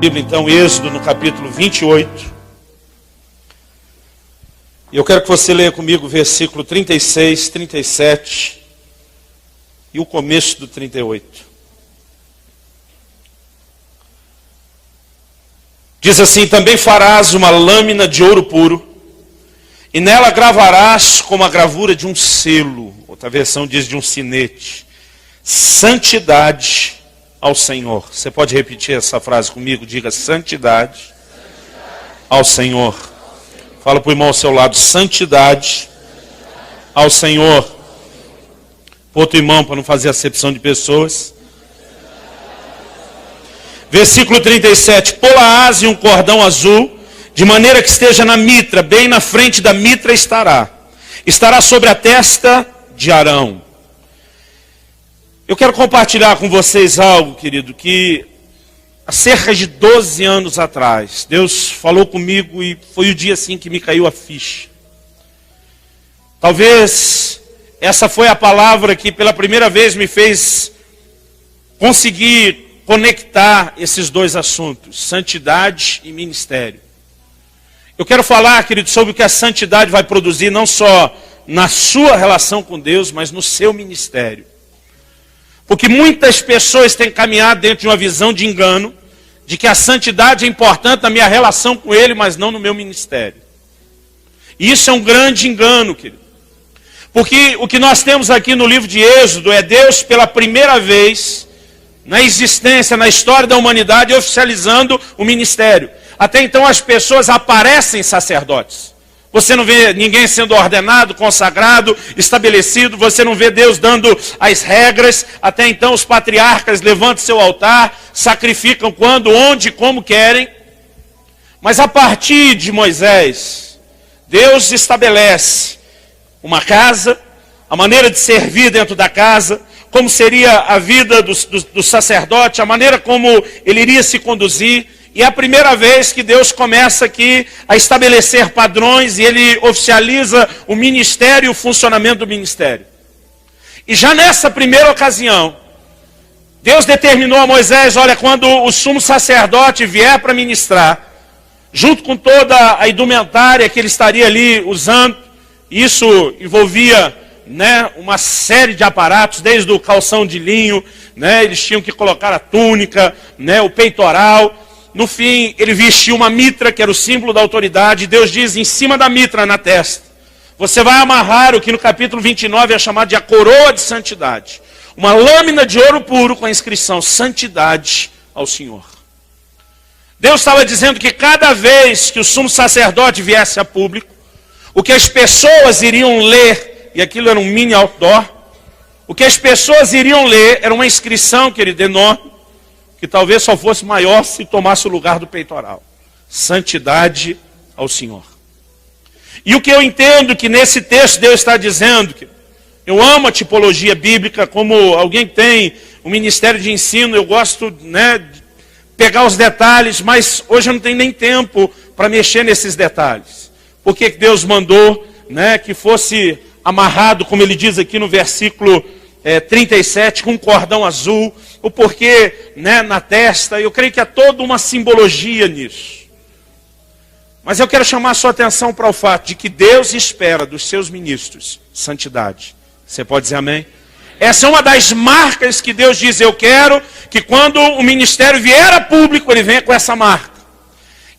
Bíblia, então, Êxodo, no capítulo 28. E eu quero que você leia comigo o versículo 36, 37 e o começo do 38. Diz assim: também farás uma lâmina de ouro puro, e nela gravarás como a gravura de um selo. Outra versão diz de um sinete. Santidade ao Senhor. Você pode repetir essa frase comigo? Diga: santidade ao Senhor. Fala para o irmão ao seu lado: santidade ao Senhor. Outro irmão, para não fazer acepção de pessoas. Versículo 37. Pô-la-ás e um cordão azul, de maneira que esteja na mitra, bem na frente da mitra estará. Estará sobre a testa de Arão. Eu quero compartilhar com vocês algo, querido, que há cerca de 12 anos atrás, Deus falou comigo e foi o dia assim que me caiu a ficha. Talvez essa foi a palavra que pela primeira vez me fez conseguir conectar esses dois assuntos, santidade e ministério. Eu quero falar, querido, sobre o que a santidade vai produzir, não só na sua relação com Deus, mas no seu ministério. Porque muitas pessoas têm caminhado dentro de uma visão de engano, de que a santidade é importante na minha relação com Ele, mas não no meu ministério. E isso é um grande engano, querido. Porque o que nós temos aqui no livro de Êxodo é Deus pela primeira vez na existência, na história da humanidade, oficializando o ministério. Até então as pessoas aparecem sacerdotes. Você não vê ninguém sendo ordenado, consagrado, estabelecido. Você não vê Deus dando as regras. Até então os patriarcas levantam seu altar, sacrificam quando, onde, como querem. Mas a partir de Moisés, Deus estabelece uma casa, a maneira de servir dentro da casa, como seria a vida do sacerdote, a maneira como ele iria se conduzir. E é a primeira vez que Deus começa aqui a estabelecer padrões e Ele oficializa o ministério e o funcionamento do ministério. E já nessa primeira ocasião, Deus determinou a Moisés: olha, quando o sumo sacerdote vier para ministrar, junto com toda a indumentária que ele estaria ali usando, isso envolvia, uma série de aparatos, desde o calção de linho, eles tinham que colocar a túnica, o peitoral. No fim, ele vestiu uma mitra, que era o símbolo da autoridade. Deus diz: em cima da mitra, na testa, você vai amarrar o que no capítulo 29 é chamado de a coroa de santidade. Uma lâmina de ouro puro com a inscrição: santidade ao Senhor. Deus estava dizendo que cada vez que o sumo sacerdote viesse a público, o que as pessoas iriam ler, e aquilo era um mini outdoor, o que as pessoas iriam ler era uma inscrição, querido, enorme, que talvez só fosse maior se tomasse o lugar do peitoral: santidade ao Senhor. E o que eu entendo que nesse texto Deus está dizendo, que eu amo a tipologia bíblica, como alguém que tem um ministério de ensino, eu gosto de pegar os detalhes, mas hoje eu não tenho nem tempo para mexer nesses detalhes. Por que Deus mandou que fosse amarrado, como ele diz aqui no versículo 37, com um cordão azul, o porquê na testa? Eu creio que há toda uma simbologia nisso. Mas eu quero chamar a sua atenção para o fato de que Deus espera dos seus ministros santidade. Você pode dizer amém? Essa é uma das marcas que Deus diz: eu quero que quando o ministério vier a público, ele venha com essa marca.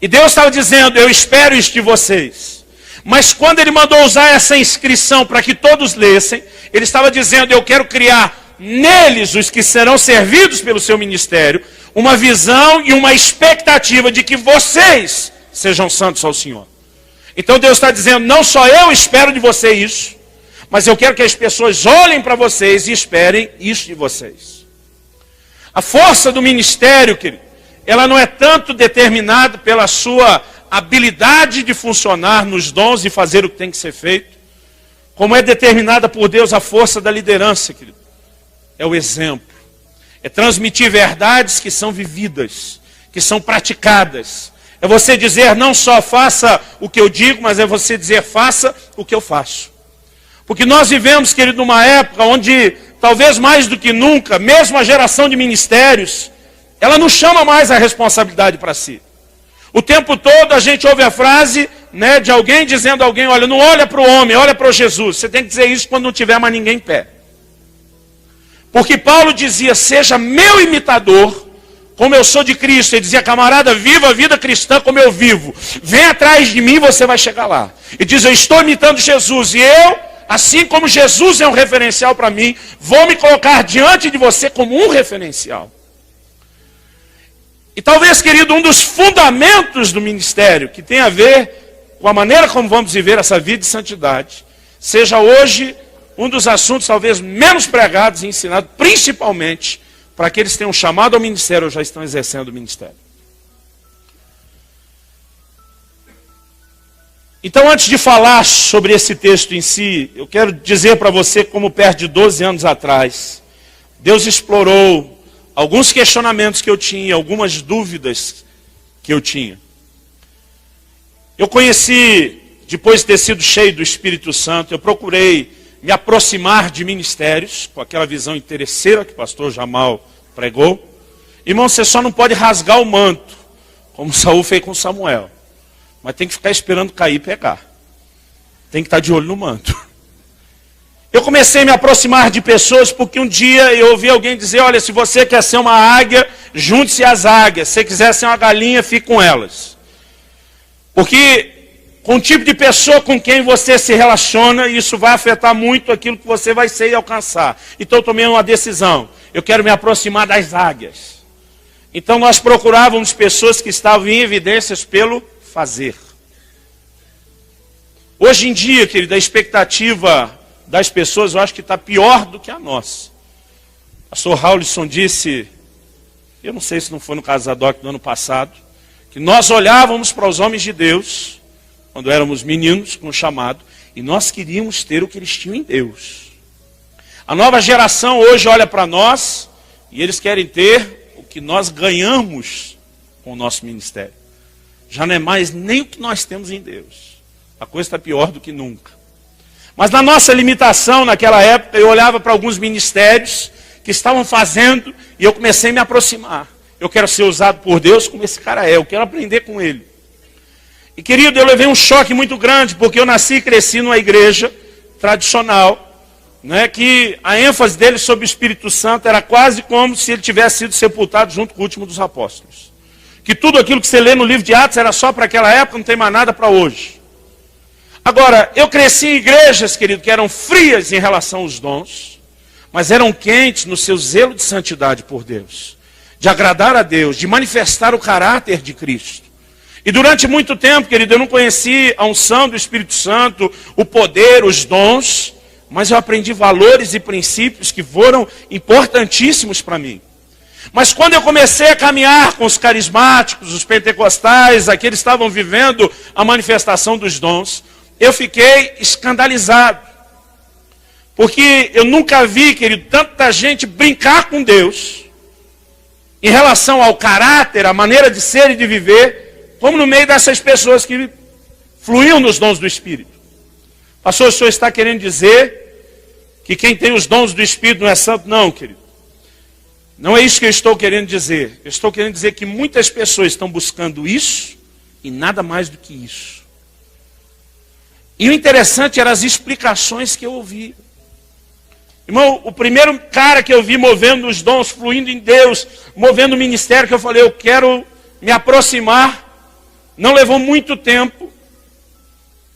E Deus estava dizendo: eu espero isso de vocês. Mas quando ele mandou usar essa inscrição para que todos lessem, ele estava dizendo: eu quero criar neles, os que serão servidos pelo seu ministério, uma visão e uma expectativa de que vocês sejam santos ao Senhor. Então Deus está dizendo: não só eu espero de você isso, mas eu quero que as pessoas olhem para vocês e esperem isso de vocês. A força do ministério, querido, ela não é tanto determinada pela sua habilidade de funcionar nos dons e fazer o que tem que ser feito, como é determinada por Deus a força da liderança, querido. É o exemplo. É transmitir verdades que são vividas, que são praticadas. É você dizer: não só faça o que eu digo, mas é você dizer: faça o que eu faço. Porque nós vivemos, querido, numa época onde, talvez mais do que nunca, mesmo a geração de ministérios, ela não chama mais a responsabilidade para si. O tempo todo a gente ouve a frase, né, de alguém dizendo a alguém, olha, não olha para o homem, olha para o Jesus. Você tem que dizer isso quando não tiver mais ninguém em pé. Porque Paulo dizia, seja meu imitador, como eu sou de Cristo. Ele dizia, camarada, viva a vida cristã como eu vivo. Vem atrás de mim, você vai chegar lá. E diz, eu estou imitando Jesus. E eu, assim como Jesus é um referencial para mim, vou me colocar diante de você como um referencial. E talvez, querido, um dos fundamentos do ministério, que tem a ver com a maneira como vamos viver essa vida de santidade, seja hoje um dos assuntos talvez menos pregados e ensinados, principalmente para aqueles que têm um chamado ao ministério ou já estão exercendo o ministério. Então, antes de falar sobre esse texto em si, eu quero dizer para você como perto de 12 anos atrás, Deus explorou alguns questionamentos que eu tinha, algumas dúvidas que eu tinha. Eu conheci, depois de ter sido cheio do Espírito Santo, eu procurei me aproximar de ministérios, com aquela visão interesseira que o pastor Jamal pregou. Irmão, você só não pode rasgar o manto, como Saul fez com Samuel. Mas tem que ficar esperando cair e pegar. Tem que estar de olho no manto. Eu comecei a me aproximar de pessoas porque um dia eu ouvi alguém dizer, olha, se você quer ser uma águia, junte-se às águias. Se você quiser ser uma galinha, fique com elas. Porque com o tipo de pessoa com quem você se relaciona, isso vai afetar muito aquilo que você vai ser e alcançar. Então eu tomei uma decisão. Eu quero me aproximar das águias. Então nós procurávamos pessoas que estavam em evidências pelo fazer. Hoje em dia, querido, a expectativa das pessoas, eu acho que está pior do que a nossa. O pastor Raulison disse, eu não sei se não foi no Casadoc do ano passado, que nós olhávamos para os homens de Deus, quando éramos meninos, com o chamado, e nós queríamos ter o que eles tinham em Deus. A nova geração hoje olha para nós, e eles querem ter o que nós ganhamos com o nosso ministério. Já não é mais nem o que nós temos em Deus. A coisa está pior do que nunca. Mas na nossa limitação, naquela época, eu olhava para alguns ministérios que estavam fazendo e eu comecei a me aproximar. Eu quero ser usado por Deus como esse cara é, eu quero aprender com ele. E querido, eu levei um choque muito grande, porque eu nasci e cresci numa igreja tradicional, né, que a ênfase dele sobre o Espírito Santo era quase como se ele tivesse sido sepultado junto com o último dos apóstolos. Que tudo aquilo que você lê no livro de Atos era só para aquela época, não tem mais nada para hoje. Agora, eu cresci em igrejas, querido, que eram frias em relação aos dons, mas eram quentes no seu zelo de santidade por Deus, de agradar a Deus, de manifestar o caráter de Cristo. E durante muito tempo, querido, eu não conheci a unção do Espírito Santo, o poder, os dons, mas eu aprendi valores e princípios que foram importantíssimos para mim. Mas quando eu comecei a caminhar com os carismáticos, os pentecostais, aqueles que estavam vivendo a manifestação dos dons, eu fiquei escandalizado. Porque eu nunca vi, querido, tanta gente brincar com Deus em relação ao caráter, a maneira de ser e de viver, como no meio dessas pessoas que fluíam nos dons do Espírito. Pastor, o senhor está querendo dizer que quem tem os dons do Espírito não é santo? Não, querido. Não é isso que eu estou querendo dizer. Eu estou querendo dizer que muitas pessoas estão buscando isso e nada mais do que isso. E o interessante eram as explicações que eu ouvi. Irmão, o primeiro cara que eu vi movendo os dons, fluindo em Deus, movendo o ministério, que eu falei, eu quero me aproximar, não levou muito tempo.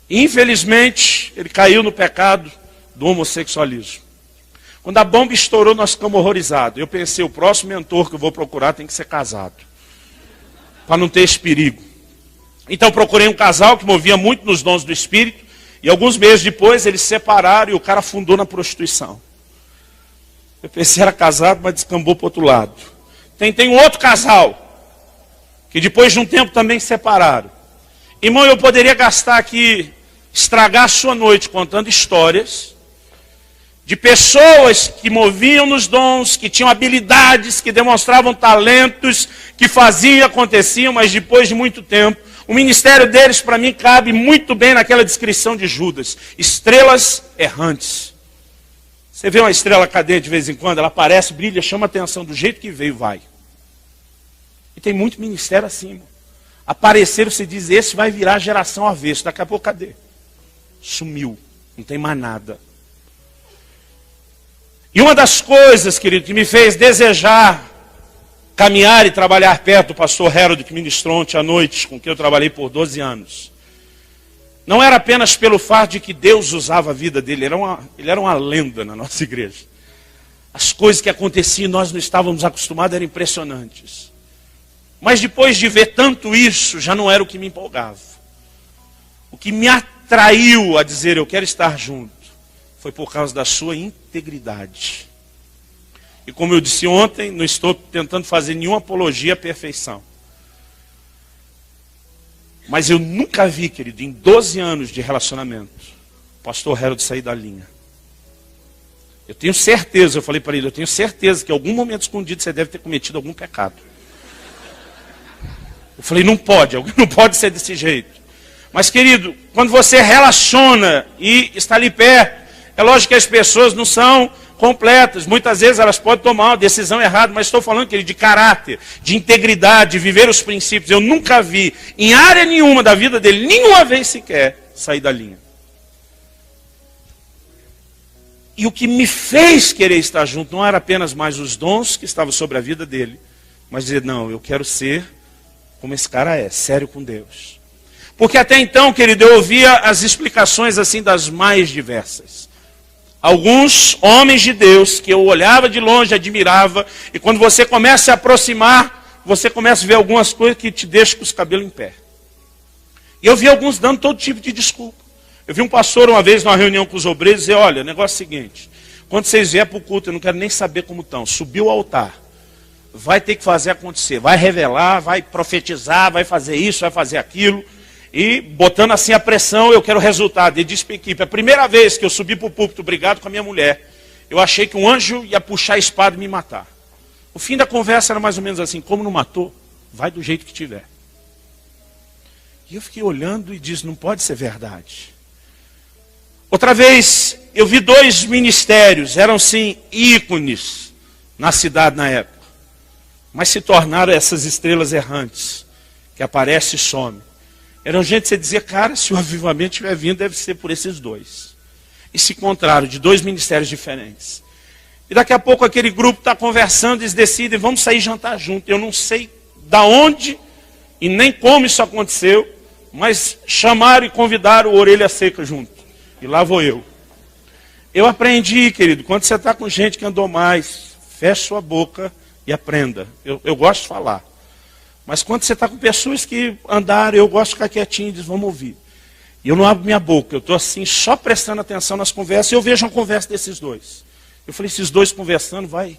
E, infelizmente, ele caiu no pecado do homossexualismo. Quando a bomba estourou, nós ficamos horrorizados. Eu pensei, o próximo mentor que eu vou procurar tem que ser casado, para não ter esse perigo. Então procurei um casal que movia muito nos dons do Espírito, e alguns meses depois eles se separaram e o cara afundou na prostituição. Eu pensei, era casado, mas descambou para o outro lado. Tem um outro casal, que depois de um tempo também se separaram. Irmão, eu poderia gastar aqui, estragar a sua noite contando histórias de pessoas que moviam nos dons, que tinham habilidades, que demonstravam talentos, que faziam e aconteciam, mas depois de muito tempo, o ministério deles, para mim, cabe muito bem naquela descrição de Judas. Estrelas errantes. Você vê uma estrela cadente de vez em quando, ela aparece, brilha, chama a atenção, do jeito que veio, vai. E tem muito ministério assim, irmão. Apareceram, você diz, esse vai virar geração avesso. Daqui a pouco, cadê? Sumiu. Não tem mais nada. E uma das coisas, querido, que me fez desejar caminhar e trabalhar perto do pastor Harold, que ministrou ontem à noite, com quem eu trabalhei por 12 anos, não era apenas pelo fato de que Deus usava a vida dele, ele era uma lenda na nossa igreja. As coisas que aconteciam e nós não estávamos acostumados eram impressionantes. Mas depois de ver tanto isso, já não era o que me empolgava. O que me atraiu a dizer, eu quero estar junto, foi por causa da sua integridade. E como eu disse ontem, não estou tentando fazer nenhuma apologia à perfeição. Mas eu nunca vi, querido, em 12 anos de relacionamento, o pastor Harold sair da linha. Eu tenho certeza, eu falei para ele, eu tenho certeza que em algum momento escondido você deve ter cometido algum pecado. Eu falei, não pode ser desse jeito. Mas, querido, quando você relaciona e está ali perto, é lógico que as pessoas não são completas. Muitas vezes elas podem tomar uma decisão errada, mas estou falando, querido, de caráter, de integridade, de viver os princípios. Eu nunca vi, em área nenhuma da vida dele, nenhuma vez sequer, sair da linha. E o que me fez querer estar junto não era apenas mais os dons que estavam sobre a vida dele, mas dizer, não, eu quero ser como esse cara é, sério com Deus. Porque até então, querido, eu ouvia as explicações assim das mais diversas. Alguns homens de Deus que eu olhava de longe, admirava, e quando você começa a se aproximar, você começa a ver algumas coisas que te deixam com os cabelos em pé. E eu vi alguns dando todo tipo de desculpa. Eu vi um pastor uma vez numa reunião com os obreiros dizer, olha, o negócio é o seguinte, quando vocês vierem para o culto, eu não quero nem saber como estão, subiu ao altar, vai ter que fazer acontecer, vai revelar, vai profetizar, vai fazer isso, vai fazer aquilo, e botando assim a pressão, eu quero resultado. Ele disse para a equipe, a primeira vez que eu subi para o púlpito, brigado com a minha mulher, eu achei que um anjo ia puxar a espada e me matar. O fim da conversa era mais ou menos assim, como não matou, vai do jeito que tiver. E eu fiquei olhando e disse, não pode ser verdade. Outra vez, eu vi 2 ministérios, eram sim ícones na cidade na época, mas se tornaram essas estrelas errantes, que aparece e some. Eram gente que você dizia, cara, se o avivamento estiver vindo, deve ser por esses 2. E se encontraram de 2 ministérios diferentes. E daqui a pouco aquele grupo está conversando, eles decidem, vamos sair jantar junto. Eu não sei da onde e nem como isso aconteceu, mas chamaram e convidaram o Orelha Seca junto. E lá vou eu. Eu aprendi, querido, quando você está com gente que andou mais, feche sua boca e aprenda. Eu gosto de falar. Mas quando você está com pessoas que andaram, eu gosto de ficar quietinho e diz, vamos ouvir. E eu não abro minha boca, eu estou assim, só prestando atenção nas conversas, e eu vejo uma conversa desses 2. Eu falei, esses 2 conversando, vai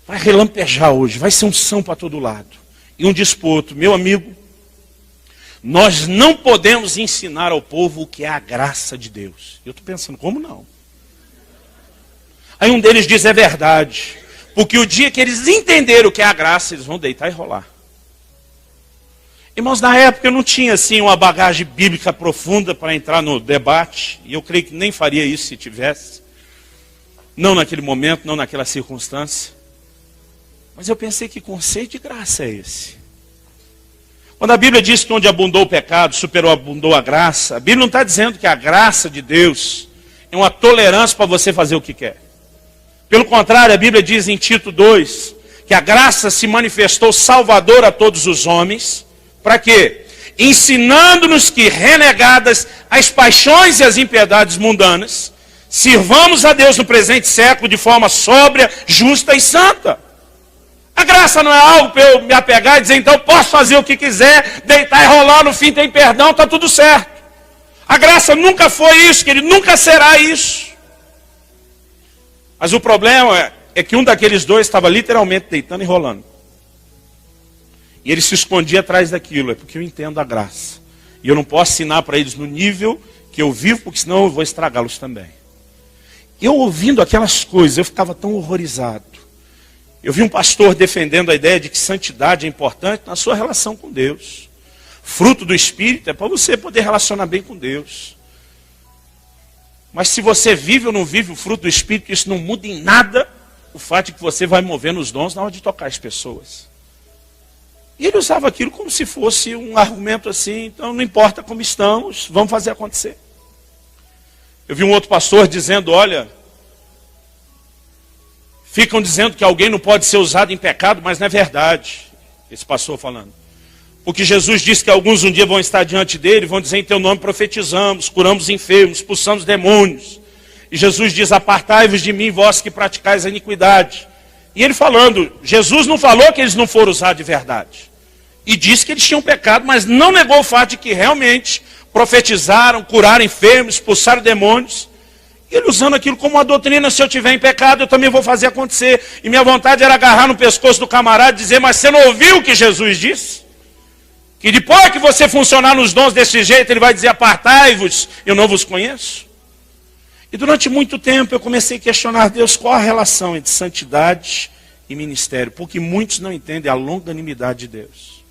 relampejar hoje, vai ser unção para todo lado. E um diz para o outro, meu amigo, nós não podemos ensinar ao povo o que é a graça de Deus. Eu estou pensando, como não? Aí um deles diz, é verdade, porque o dia que eles entenderam o que é a graça, eles vão deitar e rolar. Irmãos, na época eu não tinha assim uma bagagem bíblica profunda para entrar no debate, e eu creio que nem faria isso se tivesse. Não naquele momento, não naquela circunstância. Mas eu pensei, que conceito de graça é esse? Quando a Bíblia diz que onde abundou o pecado, superabundou a graça, a Bíblia não está dizendo que a graça de Deus é uma tolerância para você fazer o que quer. Pelo contrário, a Bíblia diz em Tito 2, que a graça se manifestou salvadora a todos os homens. Para quê? Ensinando-nos que, renegadas as paixões e as impiedades mundanas, sirvamos a Deus no presente século de forma sóbria, justa e santa. A graça não é algo para eu me apegar e dizer, então posso fazer o que quiser, deitar e rolar, no fim tem perdão, está tudo certo. A graça nunca foi isso, querido, nunca será isso. Mas o problema é que um daqueles 2 estava literalmente deitando e rolando. E ele se escondia atrás daquilo, é porque eu entendo a graça. E eu não posso ensinar para eles no nível que eu vivo, porque senão eu vou estragá-los também. Eu ouvindo aquelas coisas, eu ficava tão horrorizado. Eu vi um pastor defendendo a ideia de que santidade é importante na sua relação com Deus. Fruto do Espírito é para você poder relacionar bem com Deus. Mas se você vive ou não vive o fruto do Espírito, isso não muda em nada o fato de que você vai movendo os dons na hora de tocar as pessoas. E ele usava aquilo como se fosse um argumento assim, então não importa como estamos, vamos fazer acontecer. Eu vi um outro pastor dizendo, olha, ficam dizendo que alguém não pode ser usado em pecado, mas não é verdade. Esse pastor falando. Porque Jesus disse que alguns um dia vão estar diante dele, vão dizer em teu nome profetizamos, curamos enfermos, expulsamos demônios. E Jesus diz, apartai-vos de mim, vós que praticais a iniquidade. E ele falando, Jesus não falou que eles não foram usados de verdade. E disse que eles tinham pecado, mas não negou o fato de que realmente profetizaram, curaram enfermos, expulsaram demônios. E ele usando aquilo como uma doutrina, se eu tiver em pecado, eu também vou fazer acontecer. E minha vontade era agarrar no pescoço do camarada e dizer, mas você não ouviu o que Jesus disse? Que depois que você funcionar nos dons desse jeito, ele vai dizer, apartai-vos, eu não vos conheço. E durante muito tempo eu comecei a questionar Deus qual a relação entre santidade e ministério, porque muitos não entendem a longanimidade de Deus.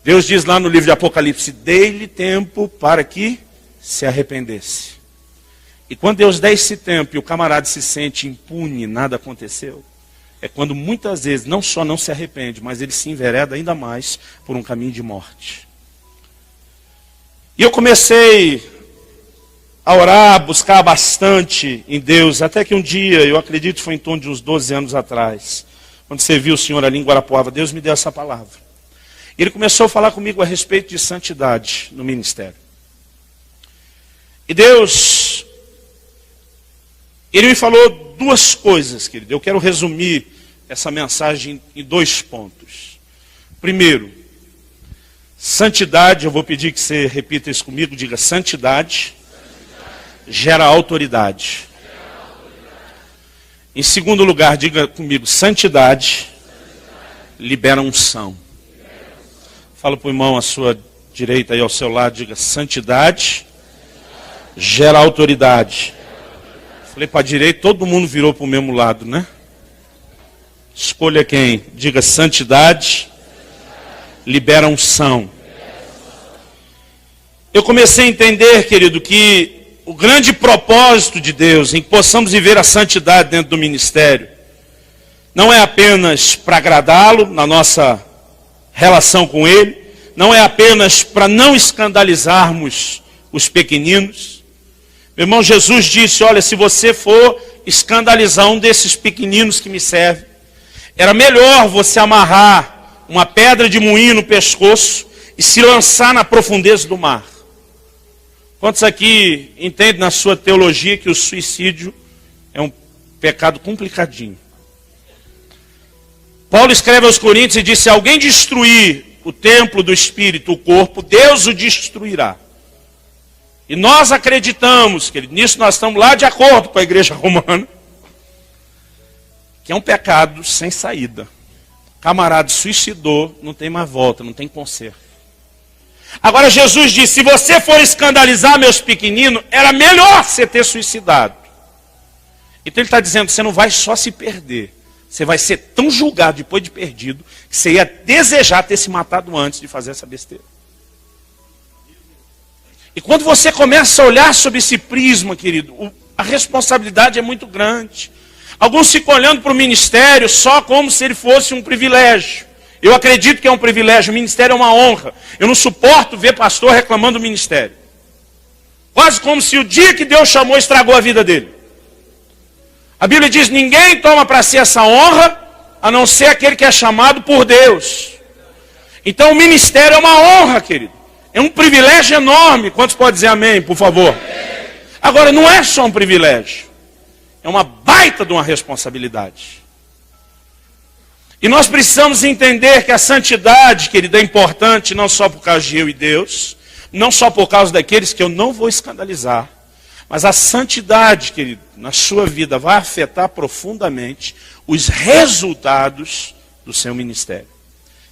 Deus diz lá no livro de Apocalipse, dei-lhe tempo para que se arrependesse. E quando Deus dá esse tempo e o camarada se sente impune, nada aconteceu, é quando muitas vezes não só não se arrepende, mas ele se envereda ainda mais por um caminho de morte. E eu comecei a orar, a buscar bastante em Deus, até que um dia, eu acredito que foi em torno de uns 12 anos atrás, quando você viu o senhor ali em Guarapuava, Deus me deu essa palavra. E ele começou a falar comigo a respeito de santidade no ministério. E Deus, ele me falou duas coisas, querido. Eu quero resumir essa mensagem em 2 pontos. Primeiro, santidade, eu vou pedir que você repita isso comigo, diga santidade gera autoridade. Em segundo lugar, diga comigo, santidade libera unção. Fala para o irmão à sua direita e ao seu lado, diga, santidade gera autoridade. Falei para a direita, todo mundo virou para o mesmo lado, né? Escolha quem. Diga, santidade libera unção. Eu comecei a entender, querido, que o grande propósito de Deus em que possamos viver a santidade dentro do ministério não é apenas para agradá-lo na nossa relação com Ele, não é apenas para não escandalizarmos os pequeninos. Meu irmão, Jesus disse, olha, se você for escandalizar um desses pequeninos que me serve, era melhor você amarrar uma pedra de moinho no pescoço e se lançar na profundeza do mar. Quantos aqui entendem na sua teologia que o suicídio é um pecado complicadinho? Paulo escreve aos Coríntios e diz, se alguém destruir o templo do Espírito, o corpo, Deus o destruirá. E nós acreditamos, querido, nisso nós estamos lá de acordo com a igreja romana, que é um pecado sem saída. O camarada suicidou, não tem mais volta, não tem conserto. Agora Jesus disse, se você for escandalizar meus pequeninos, era melhor você ter suicidado. Então ele está dizendo, você não vai só se perder, você vai ser tão julgado depois de perdido, que você ia desejar ter se matado antes de fazer essa besteira. E quando você começa a olhar sob esse prisma, querido, a responsabilidade é muito grande. Alguns ficam olhando para o ministério só como se ele fosse um privilégio. Eu acredito que é um privilégio, o ministério é uma honra. Eu não suporto ver pastor reclamando do ministério. Quase como se o dia que Deus chamou estragou a vida dele. A Bíblia diz, ninguém toma para si essa honra, a não ser aquele que é chamado por Deus. Então o ministério é uma honra, querido. É um privilégio enorme. Quantos podem dizer amém, por favor? Agora, não é só um privilégio. É uma baita de uma responsabilidade. E nós precisamos entender que a santidade, querido, é importante não só por causa de eu e Deus, não só por causa daqueles que eu não vou escandalizar, mas a santidade, querido, na sua vida vai afetar profundamente os resultados do seu ministério.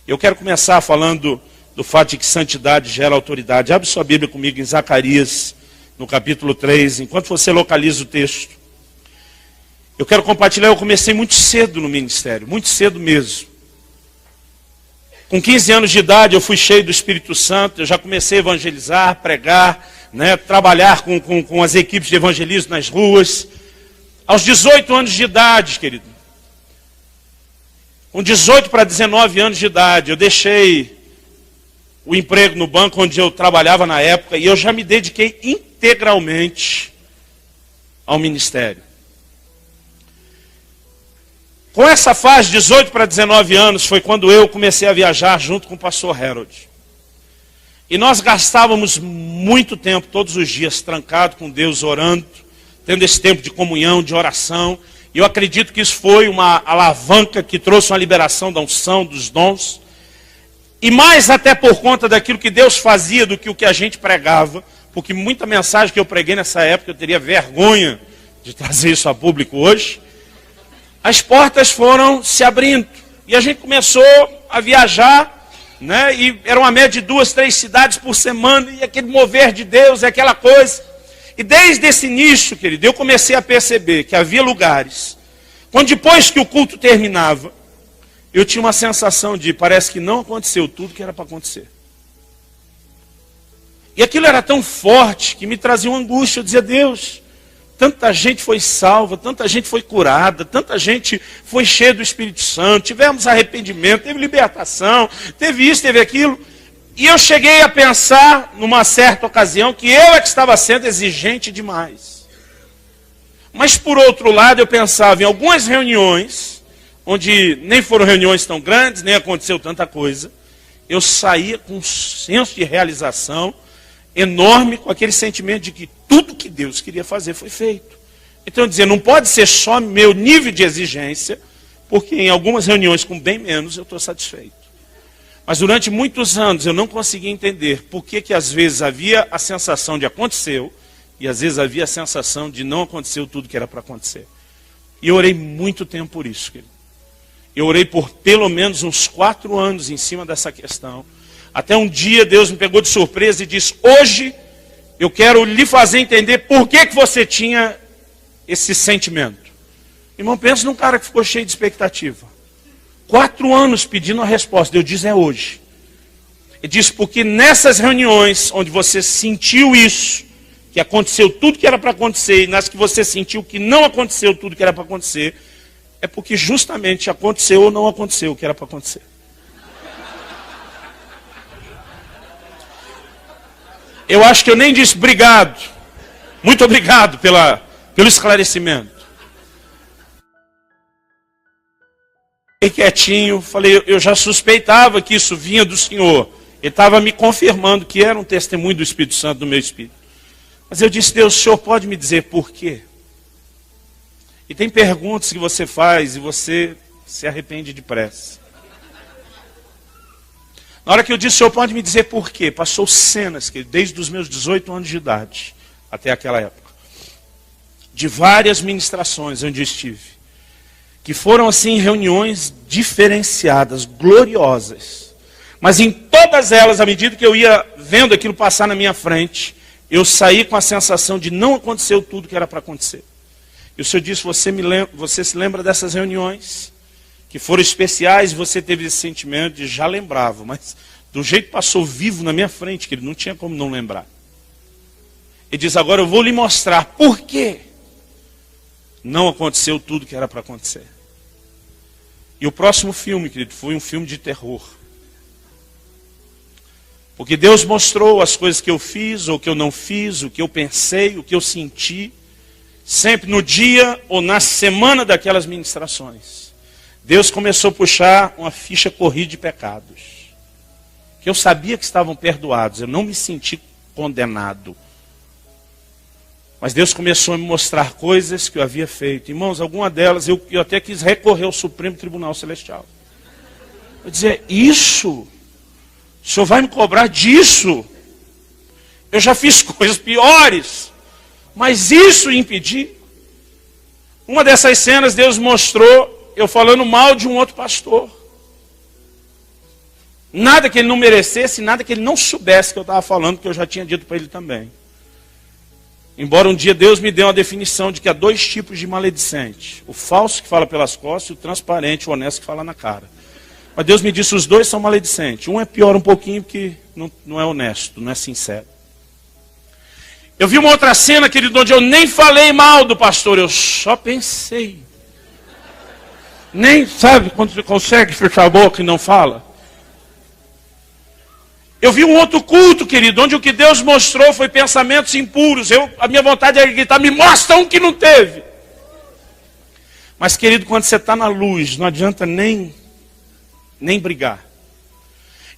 Eu quero começar falando do fato de que santidade gera autoridade. Abre sua Bíblia comigo em Zacarias, no capítulo 3, enquanto você localiza o texto. Eu quero compartilhar, eu comecei muito cedo no ministério, muito cedo mesmo. Com 15 anos de idade eu fui cheio do Espírito Santo, eu já comecei a evangelizar, pregar, né, trabalhar com as equipes de evangelismo nas ruas. Aos 18 anos de idade, querido, Com 18 para 19 anos de idade, eu deixei o emprego no banco onde eu trabalhava na época e eu já me dediquei integralmente ao ministério. Com essa fase, 18 para 19 anos, foi quando eu comecei a viajar junto com o pastor Harold. E nós gastávamos muito tempo, todos os dias, trancado com Deus, orando, tendo esse tempo de comunhão, de oração. E eu acredito que isso foi uma alavanca que trouxe uma liberação da unção, dos dons. E mais até por conta daquilo que Deus fazia do que o que a gente pregava. Porque muita mensagem que eu preguei nessa época, eu teria vergonha de trazer isso a público hoje. As portas foram se abrindo. E a gente começou a viajar, né? E era uma média de 2, 3 cidades por semana. E aquele mover de Deus, aquela coisa. E desde esse início, querido, eu comecei a perceber que havia lugares, quando depois que o culto terminava, eu tinha uma sensação de, parece que não aconteceu tudo que era para acontecer. E aquilo era tão forte que me trazia uma angústia. Eu dizia, Deus, tanta gente foi salva, tanta gente foi curada, tanta gente foi cheia do Espírito Santo, tivemos arrependimento, teve libertação, teve isso, teve aquilo. E eu cheguei a pensar, numa certa ocasião, que eu é que estava sendo exigente demais. Mas, por outro lado, eu pensava em algumas reuniões, onde nem foram reuniões tão grandes, nem aconteceu tanta coisa, eu saía com um senso de realização enorme, com aquele sentimento de que tudo que Deus queria fazer foi feito. Então, eu dizia, não pode ser só meu nível de exigência, porque em algumas reuniões com bem menos eu estou satisfeito. Mas durante muitos anos eu não conseguia entender por que às vezes havia a sensação de aconteceu e às vezes havia a sensação de não aconteceu tudo que era para acontecer. E eu orei muito tempo por isso, querido. Eu orei por pelo menos uns 4 anos em cima dessa questão. Até um dia Deus me pegou de surpresa e disse, hoje eu quero lhe fazer entender por que você tinha esse sentimento. Irmão, pensa num cara que ficou cheio de expectativa. 4 anos pedindo a resposta. Eu disse, é hoje. Ele disse, porque nessas reuniões onde você sentiu isso, que aconteceu tudo que era para acontecer, e nas que você sentiu que não aconteceu tudo que era para acontecer, é porque justamente aconteceu ou não aconteceu o que era para acontecer. Eu acho que eu nem disse obrigado. Muito obrigado pelo esclarecimento. Fiquei quietinho, falei, eu já suspeitava que isso vinha do Senhor. Ele estava me confirmando que era um testemunho do Espírito Santo do meu espírito. Mas eu disse, Deus, o Senhor pode me dizer por quê? E tem perguntas que você faz e você se arrepende depressa. Na hora que eu disse, o Senhor pode me dizer por quê? Passou cenas, que desde os meus 18 anos de idade, até aquela época, de várias ministrações onde eu estive, que foram assim reuniões diferenciadas, gloriosas. Mas em todas elas, à medida que eu ia vendo aquilo passar na minha frente, eu saí com a sensação de não aconteceu tudo que era para acontecer. E o Senhor disse, você se lembra dessas reuniões? Que foram especiais, você teve esse sentimento de já lembrava, mas do jeito que passou vivo na minha frente, que ele não tinha como não lembrar. Ele diz, agora eu vou lhe mostrar por quê não aconteceu tudo que era para acontecer. E o próximo filme, querido, foi um filme de terror. Porque Deus mostrou as coisas que eu fiz, ou que eu não fiz, o que eu pensei, o que eu senti, sempre no dia ou na semana daquelas ministrações. Deus começou a puxar uma ficha corrida de pecados. Que eu sabia que estavam perdoados, eu não me senti condenado. Mas Deus começou a me mostrar coisas que eu havia feito. Irmãos, alguma delas eu até quis recorrer ao Supremo Tribunal Celestial. Eu dizia, isso? O Senhor vai me cobrar disso? Eu já fiz coisas piores, mas isso impedir? Uma dessas cenas Deus mostrou eu falando mal de um outro pastor. Nada que ele não merecesse, nada que ele não soubesse que eu estava falando, que eu já tinha dito para ele também. Embora um dia Deus me dê uma definição de que há 2 tipos de maledicente. O falso que fala pelas costas e o transparente, o honesto que fala na cara. Mas Deus me disse, os 2 são maledicentes. Um é pior um pouquinho porque não é honesto, não é sincero. Eu vi uma outra cena, querido, onde eu nem falei mal do pastor, eu só pensei. Nem sabe quando você consegue fechar a boca e não fala. Eu vi um outro culto, querido, onde o que Deus mostrou foi pensamentos impuros. A minha vontade era gritar, me mostra um que não teve. Mas, querido, quando você está na luz, não adianta nem brigar.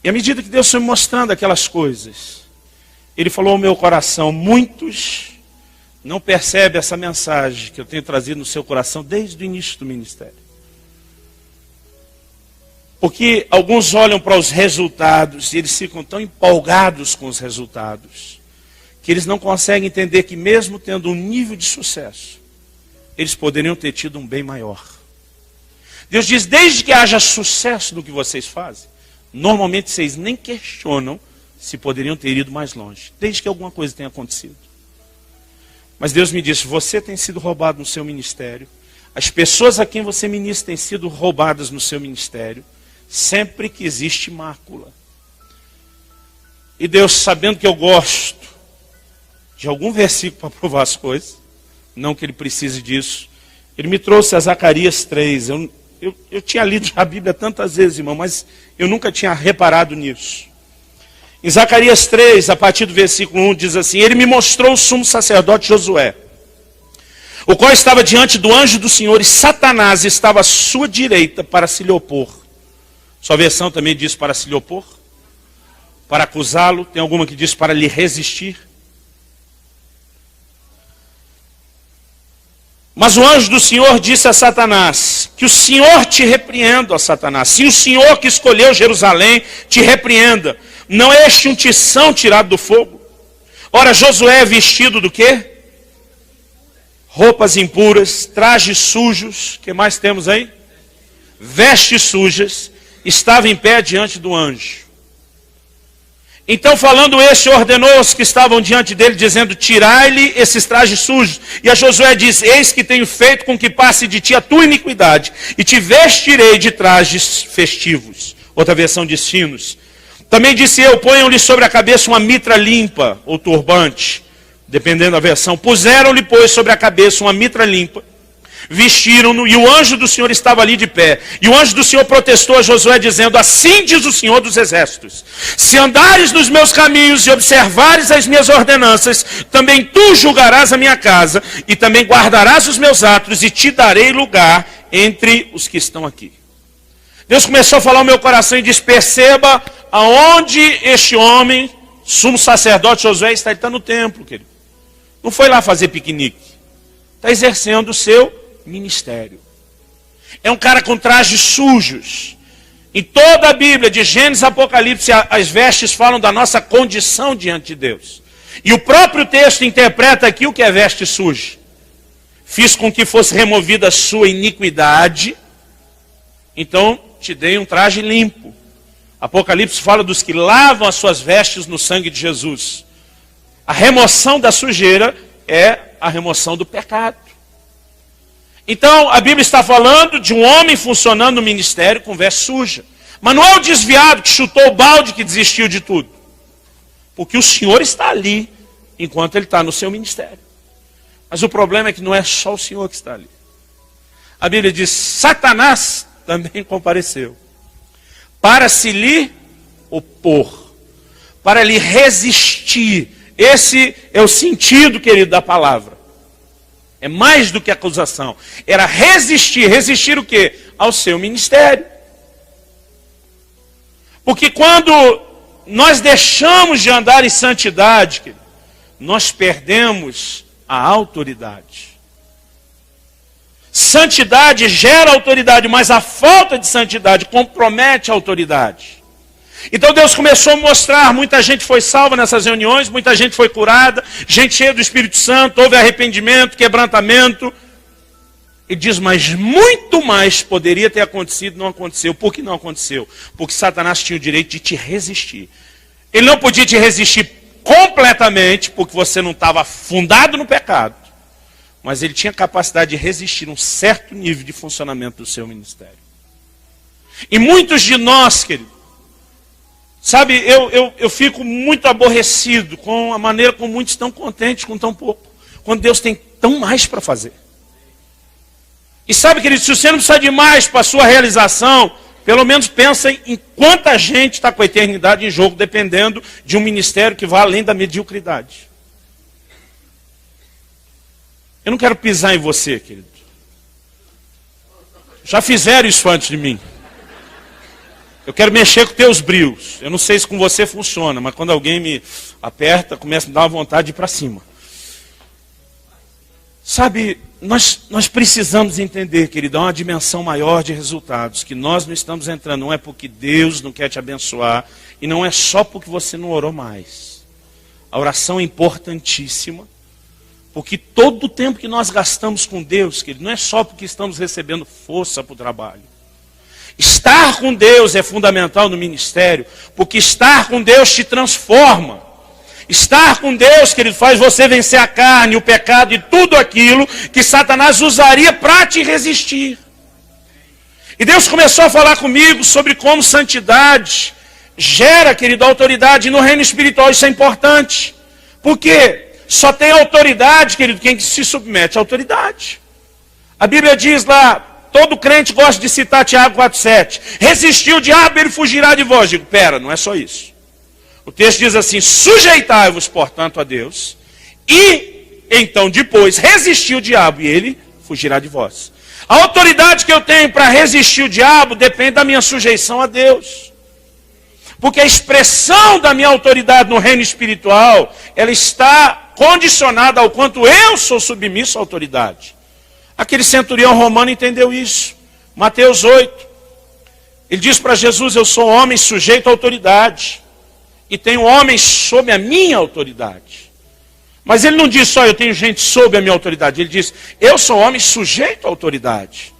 E à medida que Deus foi mostrando aquelas coisas, Ele falou ao meu coração, muitos não percebem essa mensagem que eu tenho trazido no seu coração desde o início do ministério. Porque alguns olham para os resultados e eles ficam tão empolgados com os resultados, que eles não conseguem entender que mesmo tendo um nível de sucesso, eles poderiam ter tido um bem maior. Deus diz, desde que haja sucesso no que vocês fazem, normalmente vocês nem questionam se poderiam ter ido mais longe, desde que alguma coisa tenha acontecido. Mas Deus me disse, você tem sido roubado no seu ministério, as pessoas a quem você ministra têm sido roubadas no seu ministério, sempre que existe mácula. E Deus, sabendo que eu gosto de algum versículo para provar as coisas, não que Ele precise disso, Ele me trouxe a Zacarias 3. Eu tinha lido a Bíblia tantas vezes, irmão, mas eu nunca tinha reparado nisso. Em Zacarias 3, a partir do versículo 1, diz assim, Ele me mostrou o sumo sacerdote Josué, o qual estava diante do anjo do Senhor, e Satanás estava à sua direita para se lhe opor. Sua versão também diz para se lhe opor, para acusá-lo. Tem alguma que diz para lhe resistir. Mas o anjo do Senhor disse a Satanás, que o Senhor te repreenda, ó Satanás. Se o Senhor que escolheu Jerusalém te repreenda, não é este um tição tirado do fogo? Ora, Josué é vestido do quê? Roupas impuras, trajes sujos, que mais temos aí? Vestes sujas. Estava em pé diante do anjo. Então, falando este, ordenou os que estavam diante dele, dizendo, tirai-lhe esses trajes sujos. E a Josué diz, eis que tenho feito com que passe de ti a tua iniquidade, e te vestirei de trajes festivos. Outra versão diz finos. Também disse eu, ponham-lhe sobre a cabeça uma mitra limpa, ou turbante, dependendo da versão. Puseram-lhe, pois, sobre a cabeça uma mitra limpa, vestiram-no, e o anjo do Senhor estava ali de pé. E o anjo do Senhor protestou a Josué, dizendo, assim diz o Senhor dos Exércitos, se andares nos meus caminhos e observares as minhas ordenanças, também tu julgarás a minha casa, e também guardarás os meus atos, e te darei lugar entre os que estão aqui. Deus começou a falar ao meu coração e disse, perceba aonde este homem, sumo sacerdote Josué, está. Ele está no templo, querido. Não foi lá fazer piquenique. Está exercendo o seu ministério. É um cara com trajes sujos. Em toda a Bíblia, de Gênesis a Apocalipse, as vestes falam da nossa condição diante de Deus. E o próprio texto interpreta aqui o que é veste suja. Fiz com que fosse removida a sua iniquidade, então te dei um traje limpo. Apocalipse fala dos que lavam as suas vestes no sangue de Jesus. A remoção da sujeira é a remoção do pecado. Então, a Bíblia está falando de um homem funcionando no ministério com veste suja. Mas não é o desviado que chutou o balde que desistiu de tudo. Porque o Senhor está ali, enquanto ele está no seu ministério. Mas o problema é que não é só o Senhor que está ali. A Bíblia diz, Satanás também compareceu. Para se lhe opor. Para lhe resistir. Esse é o sentido, querido, da palavra. É mais do que acusação. Era resistir. Resistir o quê? Ao seu ministério. Porque quando nós deixamos de andar em santidade, querido, nós perdemos a autoridade. Santidade gera autoridade, mas a falta de santidade compromete a autoridade. Então Deus começou a mostrar, muita gente foi salva nessas reuniões, muita gente foi curada, gente cheia do Espírito Santo, houve arrependimento, quebrantamento. E diz, mas muito mais poderia ter acontecido, não aconteceu. Por que não aconteceu? Porque Satanás tinha o direito de te resistir. Ele não podia te resistir completamente, porque você não estava fundado no pecado. Mas ele tinha capacidade de resistir um certo nível de funcionamento do seu ministério. E muitos de nós, querido, sabe, eu fico muito aborrecido com a maneira como muitos estão contentes com tão pouco. Quando Deus tem tão mais para fazer. E sabe, querido, se você não precisa de mais para a sua realização, pelo menos pensa em quanta gente está com a eternidade em jogo, dependendo de um ministério que vá além da mediocridade. Eu não quero pisar em você, querido. Já fizeram isso antes de mim. Eu quero mexer com teus brios. Eu não sei se com você funciona, mas quando alguém me aperta, começa a me dar uma vontade de ir para cima. Sabe, nós precisamos entender, querido, há uma dimensão maior de resultados, que nós não estamos entrando, não é porque Deus não quer te abençoar, e não é só porque você não orou mais. A oração é importantíssima, porque todo o tempo que nós gastamos com Deus, querido, não é só porque estamos recebendo força para o trabalho. Estar com Deus é fundamental no ministério, porque estar com Deus te transforma. Estar com Deus, querido, faz você vencer a carne, o pecado e tudo aquilo que Satanás usaria para te resistir. E Deus começou a falar comigo sobre como santidade gera, querido, autoridade no reino espiritual. Isso é importante. Porque só tem autoridade, querido, quem se submete à autoridade. A Bíblia diz lá, todo crente gosta de citar Tiago 4,7. Resistir o diabo, ele fugirá de vós. Digo, pera, não é só isso. O texto diz assim, sujeitai-vos, portanto, a Deus, e então depois resistir o diabo, e ele fugirá de vós. A autoridade que eu tenho para resistir o diabo depende da minha sujeição a Deus. Porque a expressão da minha autoridade no reino espiritual, ela está condicionada ao quanto eu sou submisso à autoridade. Aquele centurião romano entendeu isso. Mateus 8. Ele diz para Jesus, eu sou homem sujeito à autoridade. E tenho homens sob a minha autoridade. Mas ele não diz só, eu tenho gente sob a minha autoridade. Ele diz, eu sou homem sujeito à autoridade.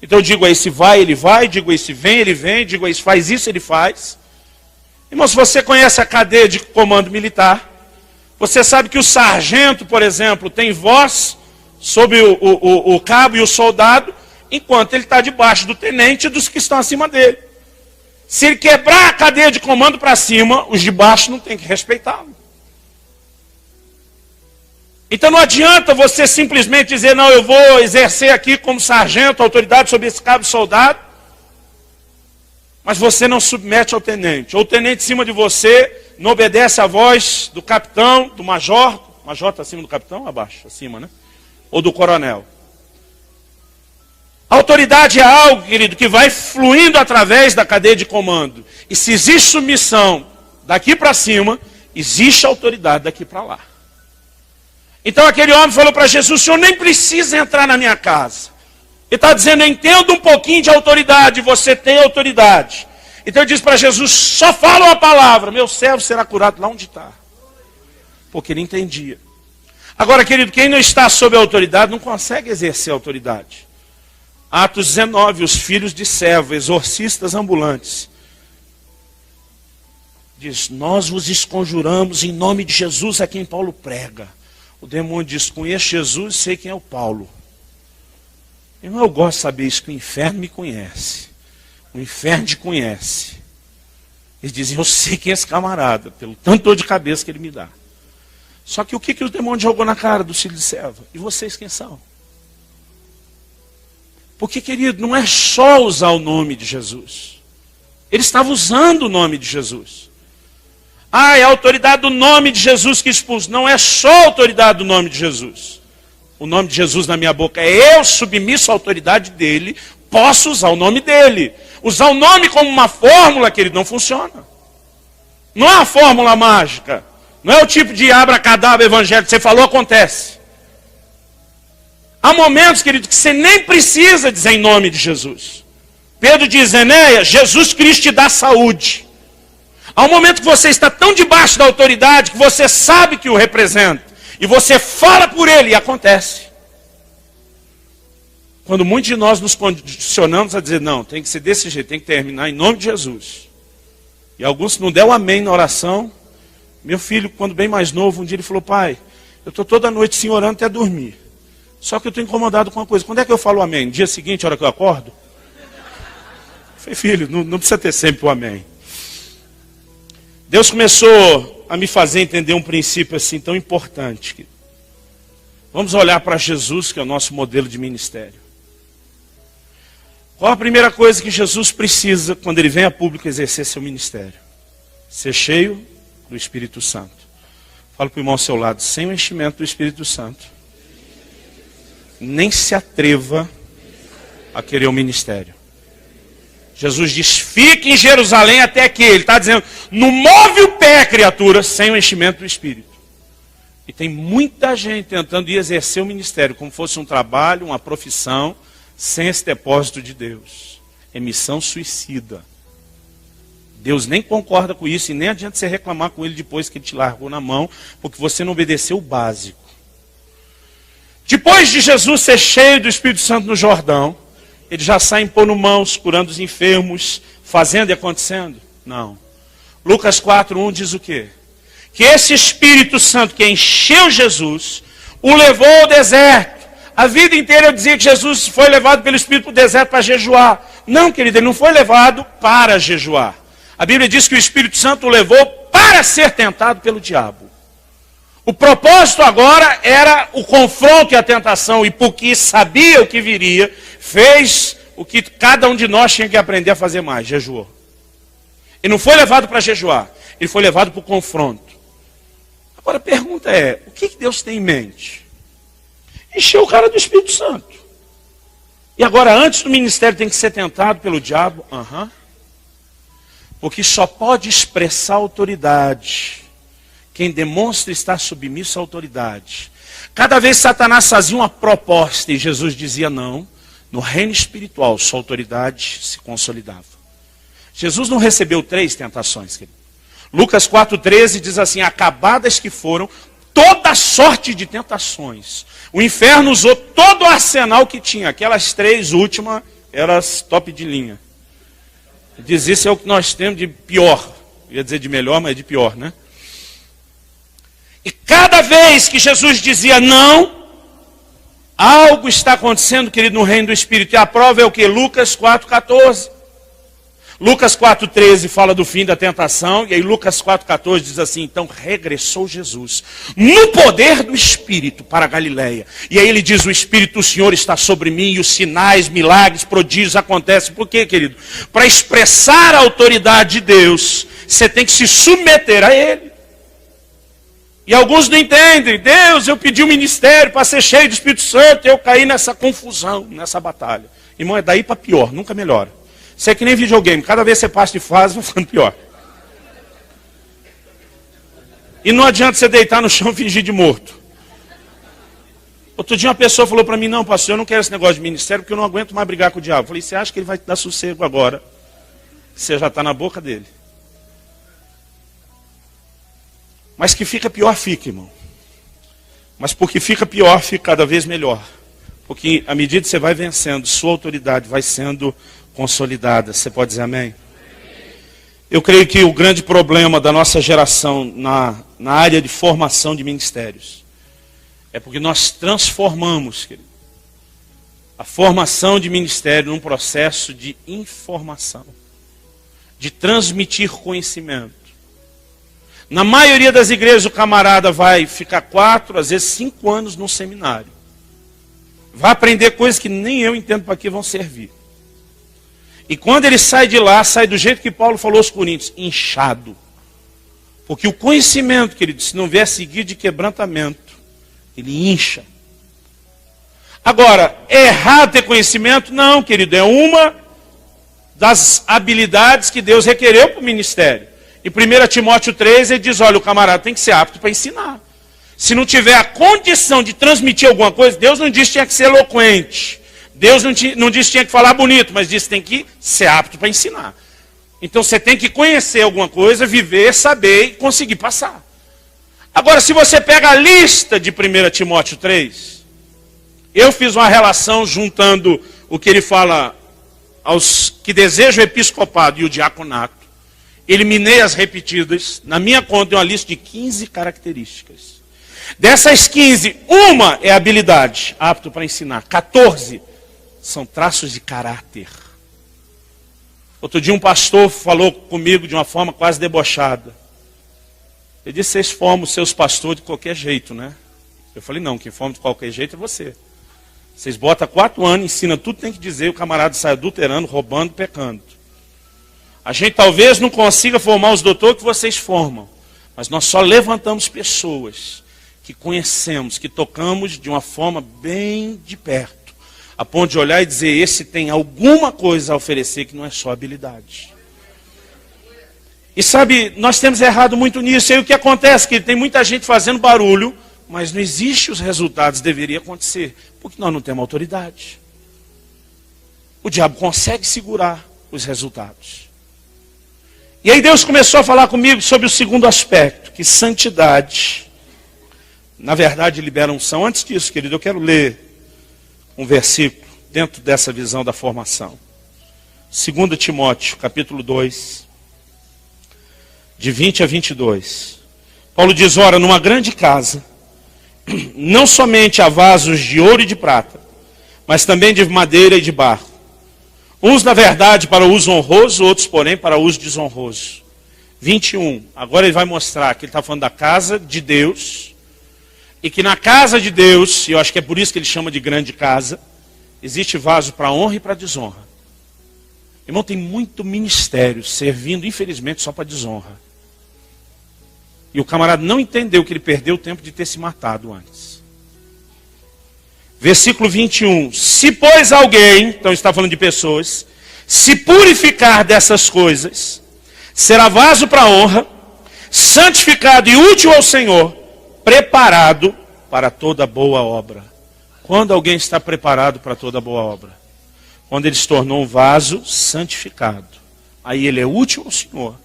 Então eu digo a esse vai, ele vai. Digo a esse vem, ele vem. Digo a esse faz isso, ele faz. Irmão, se você conhece a cadeia de comando militar, você sabe que o sargento, por exemplo, tem voz sobre o cabo e o soldado, enquanto ele está debaixo do tenente e dos que estão acima dele. Se ele quebrar a cadeia de comando para cima, os de baixo não tem que respeitá-lo. Então não adianta você simplesmente dizer, não, eu vou exercer aqui como sargento, autoridade sobre esse cabo soldado, mas você não submete ao tenente. Ou o tenente em cima de você não obedece à voz do capitão, do major. O major está acima do capitão ou abaixo? Acima, né? Ou do coronel. A autoridade é algo, querido, que vai fluindo através da cadeia de comando. E se existe submissão daqui para cima, existe autoridade daqui para lá. Então aquele homem falou para Jesus, o senhor nem precisa entrar na minha casa. Ele está dizendo, eu entendo um pouquinho de autoridade, você tem autoridade. Então ele diz para Jesus, só fala uma palavra, meu servo será curado lá onde está. Porque ele entendia. Agora, querido, quem não está sob a autoridade não consegue exercer a autoridade. Atos 19, os filhos de servo, exorcistas ambulantes. Diz, nós vos esconjuramos em nome de Jesus a quem Paulo prega. O demônio diz, conheço Jesus e sei quem é o Paulo. Irmão, eu gosto de saber isso, que o inferno me conhece. O inferno te conhece. Eles dizem, eu sei quem é esse camarada, pelo tanto dor de cabeça que ele me dá. Só que o que o demônio jogou na cara dos filhos de servo? E vocês quem são? Porque, querido, não é só usar o nome de Jesus. Ele estava usando o nome de Jesus. Ah, é a autoridade do nome de Jesus que expulsa. Não é só a autoridade do nome de Jesus. O nome de Jesus na minha boca é eu, submisso à autoridade dele, posso usar o nome dele. Usar o nome como uma fórmula, querido, não funciona. Não é uma fórmula mágica. Não é o tipo de abracadabra evangélico. Você falou, acontece. Há momentos, querido, que você nem precisa dizer em nome de Jesus. Pedro diz, Enéas, Jesus Cristo te dá saúde. Há um momento que você está tão debaixo da autoridade que você sabe que o representa. E você fala por ele e acontece. Quando muitos de nós nos condicionamos a dizer, não, tem que ser desse jeito, tem que terminar em nome de Jesus. E alguns, se não der o amém na oração, meu filho, quando bem mais novo, um dia ele falou, pai, eu estou toda noite sim orando até dormir. Só que eu estou incomodado com uma coisa. Quando é que eu falo amém? No dia seguinte, a hora que eu acordo? Eu falei, filho, não precisa ter sempre o amém. Deus começou a me fazer entender um princípio assim tão importante. Vamos olhar para Jesus, que é o nosso modelo de ministério. Qual a primeira coisa que Jesus precisa quando ele vem a público exercer seu ministério? Ser cheio do Espírito Santo. Fala para o irmão ao seu lado, sem o enchimento do Espírito Santo, nem se atreva a querer o ministério. Jesus diz, fique em Jerusalém até que, ele está dizendo, não move o pé, criatura, sem o enchimento do Espírito. E tem muita gente tentando exercer o ministério como fosse um trabalho, uma profissão, sem esse depósito de Deus. É missão suicida. Deus nem concorda com isso e nem adianta você reclamar com ele depois que ele te largou na mão, porque você não obedeceu o básico. Depois de Jesus ser cheio do Espírito Santo no Jordão, ele já sai impondo mãos, curando os enfermos, fazendo e acontecendo? Não. Lucas 4:1 diz o quê? Que esse Espírito Santo que encheu Jesus, o levou ao deserto. A vida inteira eu dizia que Jesus foi levado pelo Espírito para o deserto para jejuar. Não, querido, ele não foi levado para jejuar. A Bíblia diz que o Espírito Santo o levou para ser tentado pelo diabo. O propósito agora era o confronto e a tentação, e porque sabia o que viria, fez o que cada um de nós tinha que aprender a fazer mais, jejuou. Ele não foi levado para jejuar, ele foi levado para o confronto. Agora a pergunta é, o que Deus tem em mente? Encheu o cara do Espírito Santo. E agora antes do ministério tem que ser tentado pelo diabo? Porque só pode expressar autoridade quem demonstra estar submisso à autoridade. Cada vez Satanás fazia uma proposta e Jesus dizia não. No reino espiritual, sua autoridade se consolidava. Jesus não recebeu 3 tentações, querido. Lucas 4:13 diz assim, acabadas que foram toda sorte de tentações. O inferno usou todo o arsenal que tinha. Aquelas 3 últimas eram as top de linha. Diz, isso é o que nós temos de pior. Eu ia dizer de melhor, mas é de pior, né? E cada vez que Jesus dizia não, algo está acontecendo, querido, no reino do Espírito. E a prova é o que? Lucas 4:14. Lucas 4:13 fala do fim da tentação. E aí Lucas 4:14 diz assim, então regressou Jesus no poder do Espírito para a Galileia. E aí ele diz, o Espírito do Senhor está sobre mim e os sinais, milagres, prodígios acontecem. Por quê, querido? Para expressar a autoridade de Deus, você tem que se submeter a Ele. E alguns não entendem. Deus, eu pedi um ministério para ser cheio do Espírito Santo. E eu caí nessa confusão, nessa batalha. Irmão, é daí para pior, nunca melhora. Isso é que nem videogame. Cada vez que você passa de fase, vai ficando pior. E não adianta você deitar no chão e fingir de morto. Outro dia uma pessoa falou para mim, não, pastor, eu não quero esse negócio de ministério, porque eu não aguento mais brigar com o diabo. Eu falei, você acha que ele vai te dar sossego agora? Você já está na boca dele. Mas que fica pior, fica, irmão. Mas porque fica pior, fica cada vez melhor. Porque à medida que você vai vencendo, sua autoridade vai sendo consolidada. Você pode dizer amém? Eu creio que o grande problema da nossa geração na área de formação de ministérios é porque nós transformamos, querido, a formação de ministério num processo de informação, de transmitir conhecimento. Na maioria das igrejas o camarada vai ficar 4, às vezes 5 anos num seminário. Vai aprender coisas que nem eu entendo para que vão servir. E quando ele sai de lá, sai do jeito que Paulo falou aos Coríntios, inchado. Porque o conhecimento, querido, se não vier seguido de quebrantamento, ele incha. Agora, é errado ter conhecimento? Não, querido, é uma das habilidades que Deus requereu para o ministério. Em 1 Timóteo 3, ele diz, olha, o camarada tem que ser apto para ensinar. Se não tiver a condição de transmitir alguma coisa, Deus não disse que tinha que ser eloquente. Deus não disse que tinha que falar bonito, mas disse que tem que ser apto para ensinar. Então você tem que conhecer alguma coisa, viver, saber e conseguir passar. Agora, se você pega a lista de 1 Timóteo 3, eu fiz uma relação juntando o que ele fala aos que desejam o episcopado e o diaconato. Eliminei as repetidas. Na minha conta tem uma lista de 15 características. Dessas 15, uma é habilidade, apto para ensinar. 14 são traços de caráter. Outro dia um pastor falou comigo de uma forma quase debochada. Ele disse, vocês formam seus pastores de qualquer jeito, né? Eu falei, não, quem forma de qualquer jeito é você. Vocês botam 4 anos, ensinam tudo, tem que dizer, o camarada sai adulterando, roubando, pecando. A gente talvez não consiga formar os doutores que vocês formam, mas nós só levantamos pessoas que conhecemos, que tocamos de uma forma bem de perto, a ponto de olhar e dizer, esse tem alguma coisa a oferecer que não é só habilidade. E sabe, nós temos errado muito nisso. E aí o que acontece? Que tem muita gente fazendo barulho, mas não existe os resultados, deveria acontecer, porque nós não temos autoridade. O diabo consegue segurar os resultados. E aí Deus começou a falar comigo sobre o segundo aspecto, que santidade, na verdade, libera unção. Antes disso, querido, eu quero ler um versículo dentro dessa visão da formação. 2 Timóteo, capítulo 2, de 20 a 22. Paulo diz, ora, numa grande casa, não somente há vasos de ouro e de prata, mas também de madeira e de barro. Uns, na verdade, para uso honroso, outros, porém, para uso desonroso. 21. Agora ele vai mostrar que ele está falando da casa de Deus, e que na casa de Deus, e eu acho que é por isso que ele chama de grande casa, existe vaso para honra e para desonra. Irmão, tem muito ministério servindo, infelizmente, só para desonra. E o camarada não entendeu que ele perdeu o tempo de ter se matado antes. Versículo 21. Se, pois, alguém, então está falando de pessoas, se purificar dessas coisas, será vaso para honra, santificado e útil ao Senhor, preparado para toda boa obra. Quando alguém está preparado para toda boa obra? Quando ele se tornou um vaso santificado. Aí ele é útil ao Senhor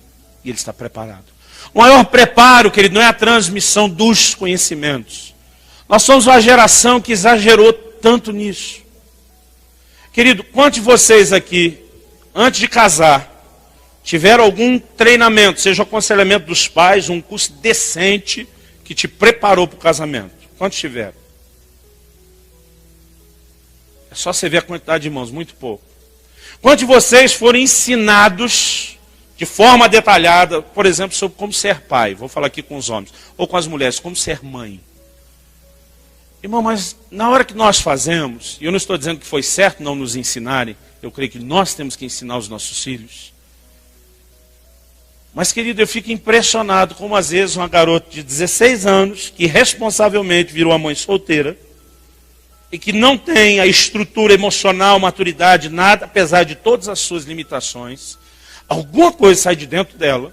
e ele está preparado. O maior preparo, querido, não é a transmissão dos conhecimentos. Nós somos uma geração que exagerou tanto nisso. Querido, quantos de vocês aqui, antes de casar, tiveram algum treinamento, seja o aconselhamento dos pais, um curso decente que te preparou para o casamento? Quantos tiveram? É só você ver a quantidade de irmãos, muito pouco. Quantos de vocês foram ensinados de forma detalhada, por exemplo, sobre como ser pai? Vou falar aqui com os homens. Ou com as mulheres, como ser mãe. Irmão, mas na hora que nós fazemos, e eu não estou dizendo que foi certo não nos ensinarem, eu creio que nós temos que ensinar os nossos filhos. Mas, querido, eu fico impressionado como às vezes uma garota de 16 anos, que responsavelmente virou uma mãe solteira, e que não tem a estrutura emocional, maturidade, nada, apesar de todas as suas limitações, alguma coisa sai de dentro dela,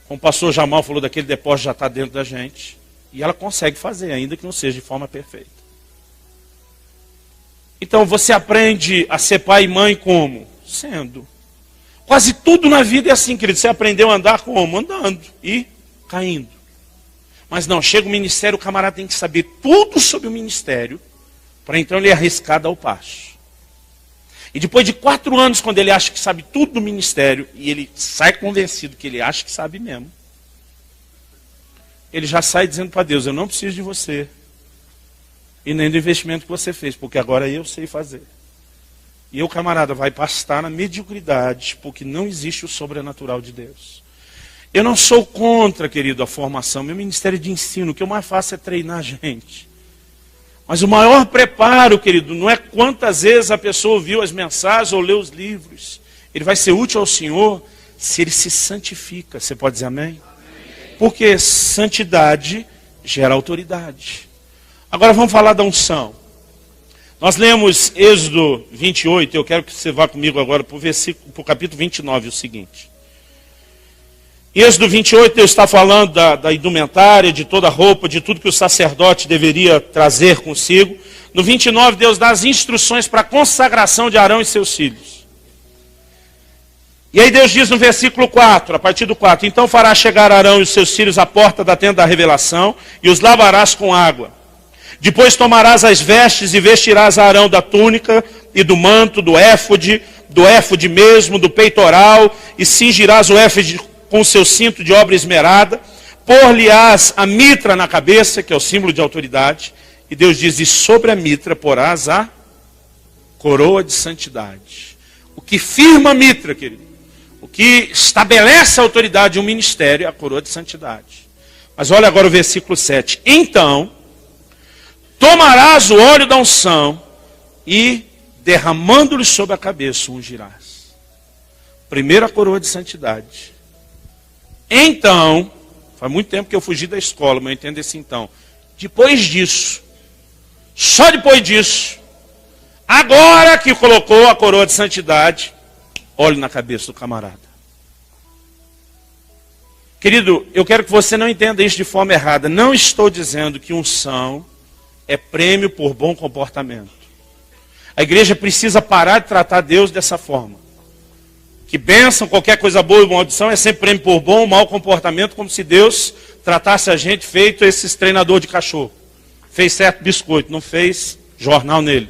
como o pastor Jamal falou, daquele depósito já está dentro da gente, e ela consegue fazer, ainda que não seja de forma perfeita. Então você aprende a ser pai e mãe como? Sendo. Quase tudo na vida é assim, querido. Você aprendeu a andar como? Andando e caindo. Mas não, chega o ministério, o camarada tem que saber tudo sobre o ministério, para então ele arriscar dar o passo. E depois de 4 anos, quando ele acha que sabe tudo do ministério, e ele sai convencido que ele acha que sabe mesmo, ele já sai dizendo para Deus, eu não preciso de você, e nem do investimento que você fez, porque agora eu sei fazer. E o camarada vai pastar na mediocridade, porque não existe o sobrenatural de Deus. Eu não sou contra, querido, a formação, meu ministério de ensino, o que eu mais faço é treinar a gente. Mas o maior preparo, querido, não é quantas vezes a pessoa ouviu as mensagens ou leu os livros. Ele vai ser útil ao Senhor se ele se santifica. Você pode dizer amém? Porque santidade gera autoridade. Agora vamos falar da unção. Nós lemos Êxodo 28, eu quero que você vá comigo agora para o capítulo 29, o seguinte. Em Êxodo 28, Deus está falando da indumentária, de toda a roupa, de tudo que o sacerdote deveria trazer consigo. No 29, Deus dá as instruções para a consagração de Arão e seus filhos. E aí Deus diz no versículo 4, a partir do 4, então farás chegar Arão e os seus filhos à porta da tenda da revelação e os lavarás com água. Depois tomarás as vestes e vestirás Arão da túnica e do manto, do éfode mesmo, do peitoral, e cingirás o éfode com o seu cinto de obra esmerada, por-lhe-ás a mitra na cabeça, que é o símbolo de autoridade, e Deus diz, e sobre a mitra porás a coroa de santidade. O que firma a mitra, querido, o que estabelece a autoridade de um ministério é a coroa de santidade. Mas olha agora o versículo 7. Então, tomarás o óleo da unção, e derramando-lhe sobre a cabeça ungirás. Primeiro a coroa de santidade. Então, faz muito tempo que eu fugi da escola, mas eu entendo esse então. Depois disso, só depois disso, agora que colocou a coroa de santidade, olhe na cabeça do camarada. Querido, eu quero que você não entenda isso de forma errada. Não estou dizendo que unção é prêmio por bom comportamento. A igreja precisa parar de tratar Deus dessa forma. Que bênção, qualquer coisa boa e maldição é sempre prêmio por bom ou mau comportamento, como se Deus tratasse a gente feito esses treinador de cachorro. Fez certo biscoito, não fez jornal nele.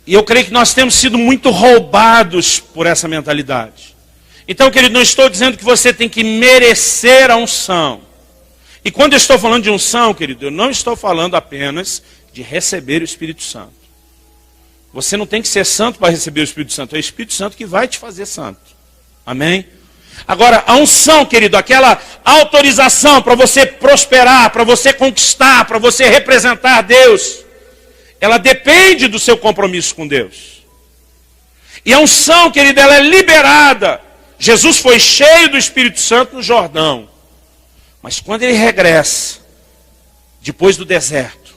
E eu creio que nós temos sido muito roubados por essa mentalidade. Então, querido, não estou dizendo que você tem que merecer a unção. E quando eu estou falando de unção, querido, eu não estou falando apenas de receber o Espírito Santo. Você não tem que ser santo para receber o Espírito Santo. É o Espírito Santo que vai te fazer santo. Amém? Agora, a unção, querido, aquela autorização para você prosperar, para você conquistar, para você representar Deus, ela depende do seu compromisso com Deus. E a unção, querido, ela é liberada. Jesus foi cheio do Espírito Santo no Jordão. Mas quando ele regressa, depois do deserto,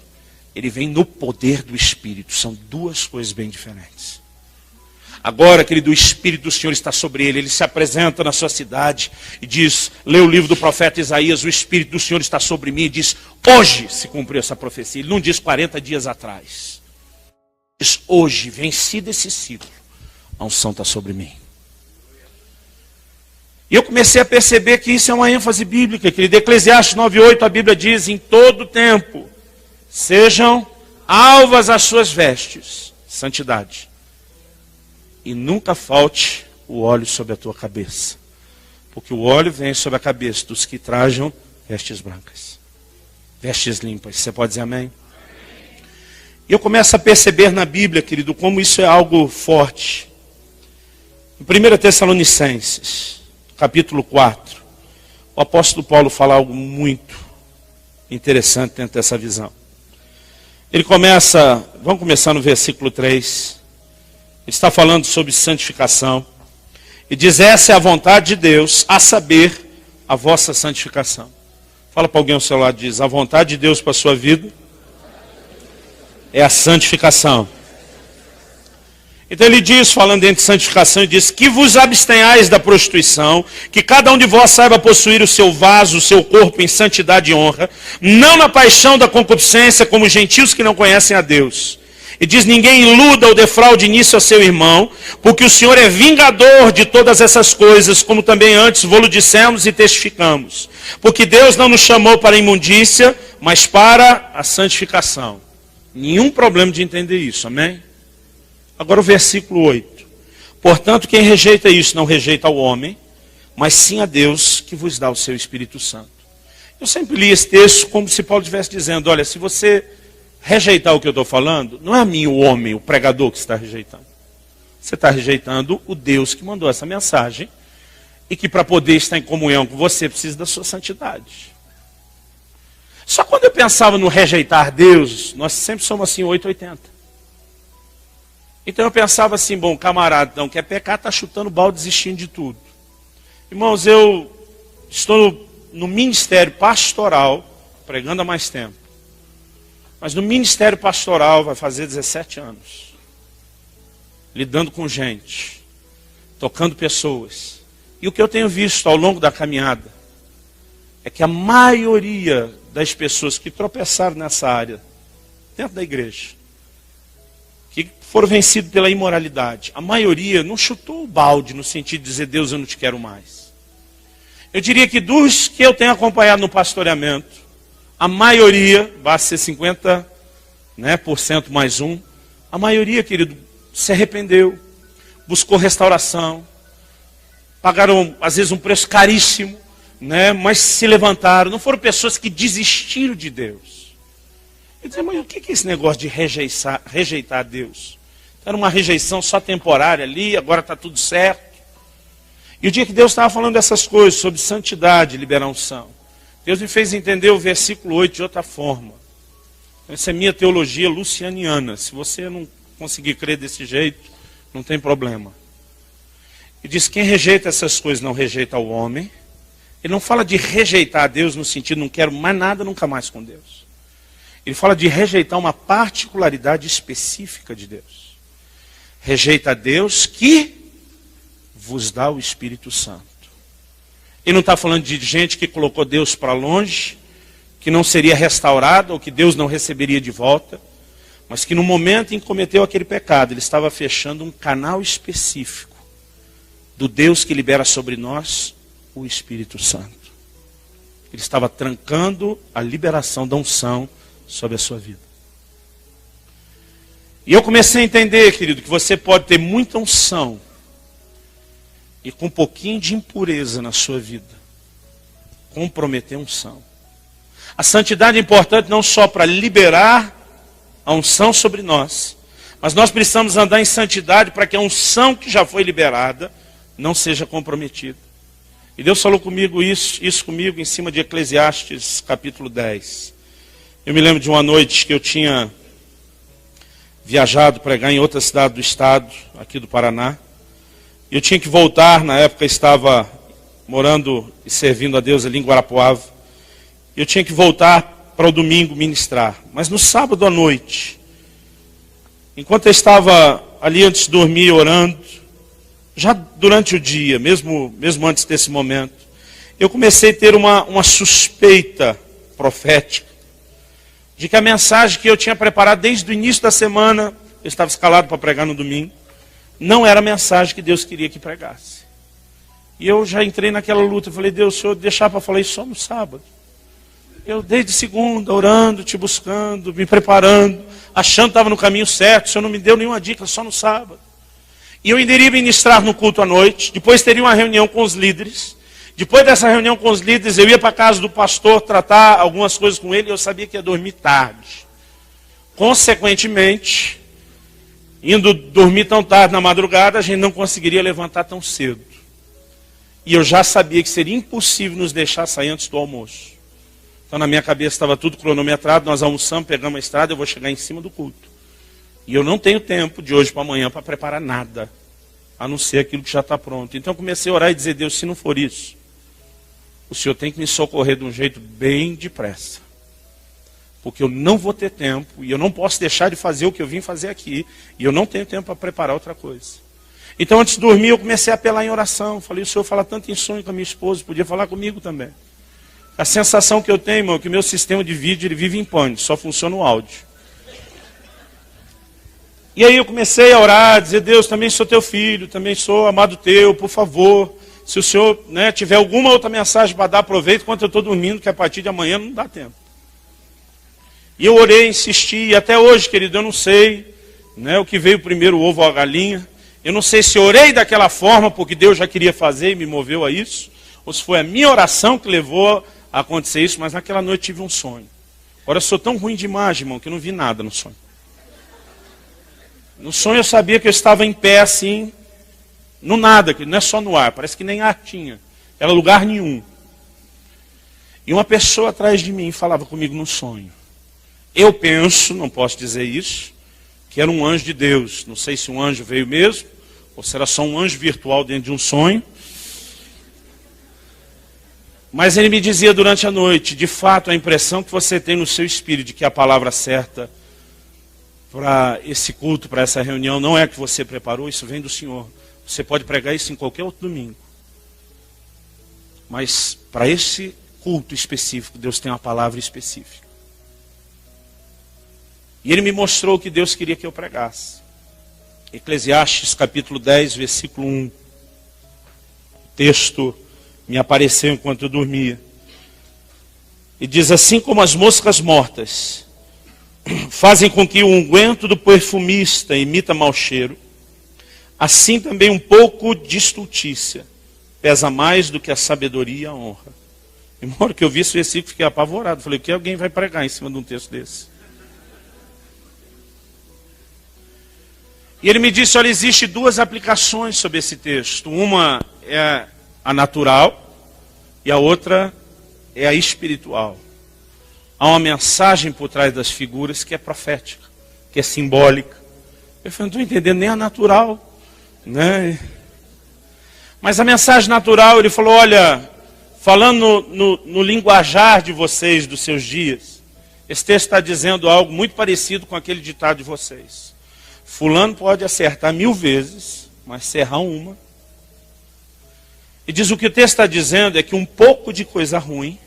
ele vem no poder do Espírito. São duas coisas bem diferentes. Agora, querido, o Espírito do Senhor está sobre ele. Ele se apresenta na sua cidade e diz, lê o livro do profeta Isaías, o Espírito do Senhor está sobre mim. E diz, hoje se cumpriu essa profecia. Ele não diz 40 dias atrás. Diz, hoje, vencido esse ciclo, a unção está sobre mim. E eu comecei a perceber que isso é uma ênfase bíblica, querido. Eclesiastes 9:8, a Bíblia diz, em todo tempo, sejam alvas as suas vestes, santidade. E nunca falte o óleo sobre a tua cabeça. Porque o óleo vem sobre a cabeça dos que trajam vestes brancas. Vestes limpas. Você pode dizer amém? E eu começo a perceber na Bíblia, querido, como isso é algo forte. Em 1 Tessalonicenses, capítulo 4, o apóstolo Paulo fala algo muito interessante dentro dessa visão. Ele começa, vamos começar no versículo 3. Ele está falando sobre santificação. E diz, essa é a vontade de Deus, a saber, a vossa santificação. Fala para alguém ao seu lado, diz, a vontade de Deus para a sua vida é a santificação. Então ele diz, falando entre santificação, ele diz, que vos abstenhais da prostituição, que cada um de vós saiba possuir o seu vaso, o seu corpo em santidade e honra, não na paixão da concupiscência, como gentios que não conhecem a Deus. E diz, ninguém iluda ou defraude nisso a seu irmão, porque o Senhor é vingador de todas essas coisas, como também antes vos dissemos e testificamos. Porque Deus não nos chamou para a imundícia, mas para a santificação. Nenhum problema de entender isso, amém? Agora o versículo 8. Portanto, quem rejeita isso, não rejeita ao homem, mas sim a Deus, que vos dá o seu Espírito Santo. Eu sempre li esse texto como se Paulo estivesse dizendo, olha, se você rejeitar o que eu estou falando, não é a mim o homem, o pregador que está rejeitando. Você está rejeitando o Deus que mandou essa mensagem e que para poder estar em comunhão com você precisa da sua santidade. Só quando eu pensava no rejeitar Deus, nós sempre somos assim 880. Então eu pensava assim, bom, camarada, não quer pecar, está chutando balde, desistindo de tudo. Irmãos, eu estou no ministério pastoral, pregando há mais tempo. Mas no ministério pastoral vai fazer 17 anos. Lidando com gente, tocando pessoas. E o que eu tenho visto ao longo da caminhada é que a maioria das pessoas que tropeçaram nessa área, dentro da igreja, que foram vencidos pela imoralidade, a maioria não chutou o balde no sentido de dizer, Deus, eu não te quero mais. Eu diria que dos que eu tenho acompanhado no pastoreamento, a maioria, basta ser 50%, % mais um, a maioria, querido, se arrependeu, buscou restauração, pagaram às vezes um preço caríssimo, mas se levantaram, não foram pessoas que desistiram de Deus. Eu dizia, mas o que é esse negócio de rejeitar Deus? Era uma rejeição só temporária ali, agora está tudo certo. E o dia que Deus estava falando dessas coisas, sobre santidade, liberar unção, Deus me fez entender o versículo 8 de outra forma. Essa é minha teologia lucianiana. Se você não conseguir crer desse jeito, não tem problema. E diz, quem rejeita essas coisas não rejeita o homem. Ele não fala de rejeitar a Deus no sentido, não quero mais nada nunca mais com Deus. Ele fala de rejeitar uma particularidade específica de Deus. Rejeita a Deus que vos dá o Espírito Santo. Ele não está falando de gente que colocou Deus para longe, que não seria restaurado, ou que Deus não receberia de volta, mas que no momento em que cometeu aquele pecado, ele estava fechando um canal específico do Deus que libera sobre nós o Espírito Santo. Ele estava trancando a liberação da unção sobre a sua vida. E eu comecei a entender, querido, que você pode ter muita unção e com um pouquinho de impureza na sua vida comprometer a unção. A santidade é importante não só para liberar a unção sobre nós, mas nós precisamos andar em santidade para que a unção que já foi liberada não seja comprometida. E Deus falou comigo isso comigo em cima de Eclesiastes capítulo 10. Eu me lembro de uma noite que eu tinha viajado pregar em outra cidade do estado, aqui do Paraná. Eu tinha que voltar, na época estava morando e servindo a Deus ali em Guarapuava. Eu tinha que voltar para o domingo ministrar. Mas no sábado à noite, enquanto eu estava ali antes de dormir orando, já durante o dia, mesmo antes desse momento, eu comecei a ter uma suspeita profética de que a mensagem que eu tinha preparado desde o início da semana, eu estava escalado para pregar no domingo, não era a mensagem que Deus queria que pregasse. E eu já entrei naquela luta, eu falei, Deus, o Senhor deixar para falar isso só no sábado. Eu desde segunda, orando, te buscando, me preparando, achando que estava no caminho certo, o Senhor não me deu nenhuma dica, só no sábado. E eu ainda iria ministrar no culto à noite, depois teria uma reunião com os líderes. Depois dessa reunião com os líderes, eu ia para a casa do pastor tratar algumas coisas com ele, e eu sabia que ia dormir tarde. Consequentemente, indo dormir tão tarde na madrugada, a gente não conseguiria levantar tão cedo. E eu já sabia que seria impossível nos deixar sair antes do almoço. Então na minha cabeça estava tudo cronometrado, nós almoçamos, pegamos a estrada, eu vou chegar em cima do culto. E eu não tenho tempo de hoje para amanhã para preparar nada, a não ser aquilo que já está pronto. Então eu comecei a orar e dizer, Deus, se não for isso, o Senhor tem que me socorrer de um jeito bem depressa. Porque eu não vou ter tempo, e eu não posso deixar de fazer o que eu vim fazer aqui, e eu não tenho tempo para preparar outra coisa. Então antes de dormir eu comecei a apelar em oração. Falei, o Senhor fala tanto em sonho com a minha esposa, podia falar comigo também. A sensação que eu tenho, irmão, é que o meu sistema de vídeo ele vive em pane, só funciona o áudio. E aí eu comecei a orar, a dizer, Deus, também sou teu filho, também sou amado teu, por favor, se o Senhor tiver alguma outra mensagem para dar, aproveita enquanto eu estou dormindo, que a partir de amanhã não dá tempo. E eu orei, insisti, e até hoje, querido, eu não sei o que veio primeiro, o ovo ou a galinha. Eu não sei se orei daquela forma, porque Deus já queria fazer e me moveu a isso, ou se foi a minha oração que levou a acontecer isso, mas naquela noite tive um sonho. Agora eu sou tão ruim de imagem, irmão, que eu não vi nada no sonho. No sonho eu sabia que eu estava em pé assim, no nada, que não é só no ar, parece que nem ar tinha, era lugar nenhum. E uma pessoa atrás de mim falava comigo no sonho. Eu penso, não posso dizer isso, que era um anjo de Deus. Não sei se um anjo veio mesmo, ou se era só um anjo virtual dentro de um sonho. Mas ele me dizia durante a noite, de fato, a impressão que você tem no seu espírito de que a palavra certa para esse culto, para essa reunião, não é a que você preparou, isso vem do Senhor. Você pode pregar isso em qualquer outro domingo. Mas para esse culto específico, Deus tem uma palavra específica. E ele me mostrou o que Deus queria que eu pregasse. Eclesiastes capítulo 10, versículo 1. O texto me apareceu enquanto eu dormia. E diz assim: como as moscas mortas fazem com que o unguento do perfumista imita mau cheiro, assim também um pouco de estultícia pesa mais do que a sabedoria e a honra. E na hora que eu vi esse versículo, fiquei apavorado. Falei, o que alguém vai pregar em cima de um texto desse? E ele me disse, olha, existe duas aplicações sobre esse texto. Uma é a natural e a outra é a espiritual. há uma mensagem por trás das figuras que é profética, que é simbólica. Eu falei, não estou entendendo nem a natural, né? Mas a mensagem natural, ele falou, olha, falando no linguajar de vocês, dos seus dias, esse texto está dizendo algo muito parecido com aquele ditado de vocês. Fulano pode acertar 1000 vezes, mas se errar uma. E diz o que o texto está dizendo é que um pouco de coisa ruim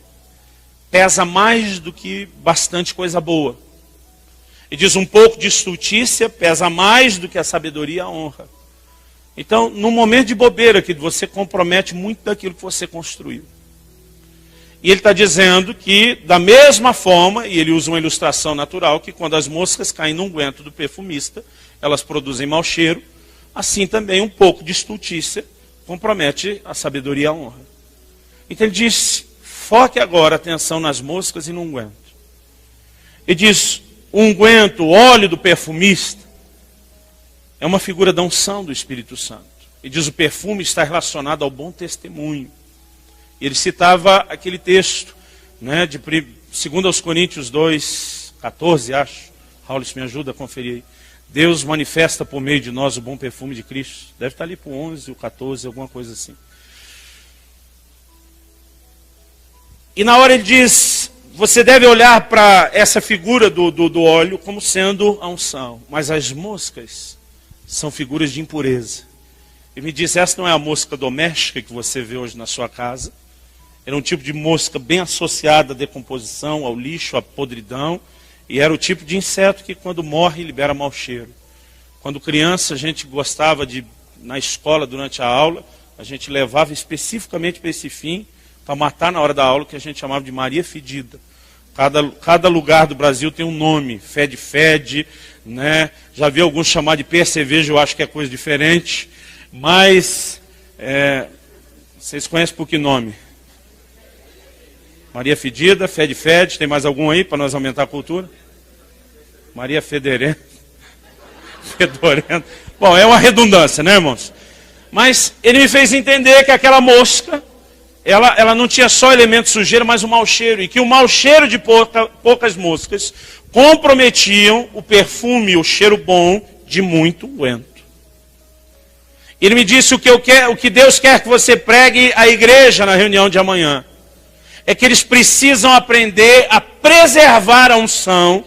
pesa mais do que bastante coisa boa. E diz um pouco de estultícia pesa mais do que a sabedoria e a honra. Então, no momento de bobeira, que você compromete muito daquilo que você construiu. E ele está dizendo que, da mesma forma, e ele usa uma ilustração natural, que quando as moscas caem no unguento do perfumista, elas produzem mau cheiro, assim também um pouco de estultícia compromete a sabedoria e a honra. Então ele diz, foque agora a atenção nas moscas e no unguento. Ele diz, o unguento, o óleo do perfumista, é uma figura da unção do Espírito Santo. E diz, o perfume está relacionado ao bom testemunho. Ele citava aquele texto, né, de 2 Coríntios 2, 14, acho. Raul, me ajuda a conferir aí. Deus manifesta por meio de nós o bom perfume de Cristo. Deve estar ali para o 11, o 14, alguma coisa assim. E na hora ele diz, você deve olhar para essa figura do óleo como sendo a unção. Mas as moscas são figuras de impureza. Ele me disse, essa não é a mosca doméstica que você vê hoje na sua casa. Era um tipo de mosca bem associada à decomposição, ao lixo, à podridão. E era o tipo de inseto que quando morre libera mau cheiro. Quando criança a gente gostava de, na escola durante a aula, a gente levava especificamente para esse fim, para matar na hora da aula, que a gente chamava de Maria Fedida. Cada lugar do Brasil tem um nome, fede, né? Já vi alguns chamar de percevejo, eu acho que é coisa diferente. Mas, vocês conhecem por que nome? Maria Fedida, fede, tem mais algum aí para nós aumentar a cultura? Maria Fedorenta. Bom, é uma redundância, né, irmãos? Mas ele me fez entender que aquela mosca, ela não tinha só elemento sujeira, mas um mau cheiro. E que o mau cheiro de poucas moscas comprometiam o perfume, o cheiro bom de muito unguento. Ele me disse o que Deus quer que você pregue à igreja na reunião de amanhã. É que eles precisam aprender a preservar a unção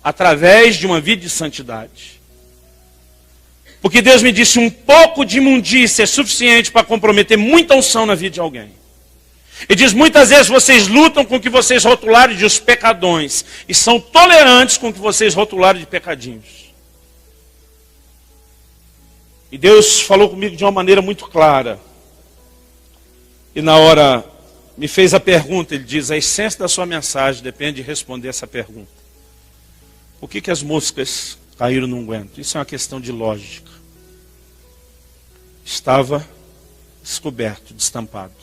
através de uma vida de santidade. Porque Deus me disse, um pouco de imundícia é suficiente para comprometer muita unção na vida de alguém. Ele diz, muitas vezes vocês lutam com o que vocês rotularam de os pecadões e são tolerantes com o que vocês rotularam de pecadinhos. E Deus falou comigo de uma maneira muito clara. E na hora me fez a pergunta, ele diz, a essência da sua mensagem depende de responder essa pergunta. Por que as moscas caíram no unguento? Isso é uma questão de lógica. Estava descoberto, destampado.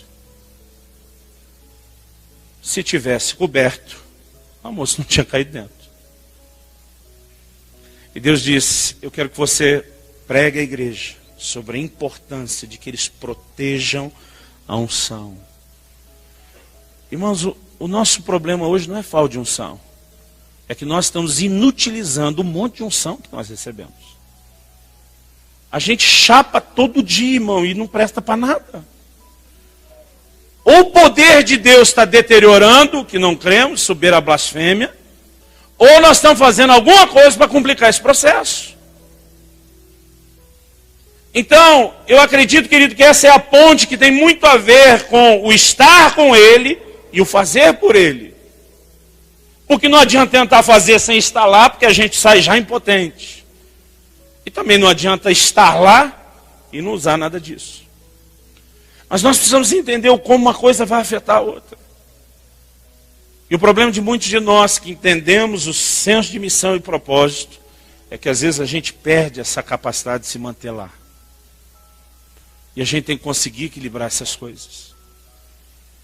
Se tivesse coberto, a mosca não tinha caído dentro. E Deus disse, eu quero que você pregue à igreja sobre a importância de que eles protejam a unção. Irmãos, o nosso problema hoje não é falta de unção. É que nós estamos inutilizando um monte de unção que nós recebemos. A gente chapa todo dia, irmão, e não presta para nada. Ou o poder de Deus está deteriorando, que não cremos, subir a blasfêmia, ou nós estamos fazendo alguma coisa para complicar esse processo. Então, eu acredito, querido, que essa é a ponte que tem muito a ver com o estar com Ele e o fazer por Ele. Porque não adianta tentar fazer sem estar lá, porque a gente sai já impotente. E também não adianta estar lá e não usar nada disso. Mas nós precisamos entender como uma coisa vai afetar a outra. E o problema de muitos de nós que entendemos o senso de missão e propósito é que às vezes a gente perde essa capacidade de se manter lá. E a gente tem que conseguir equilibrar essas coisas.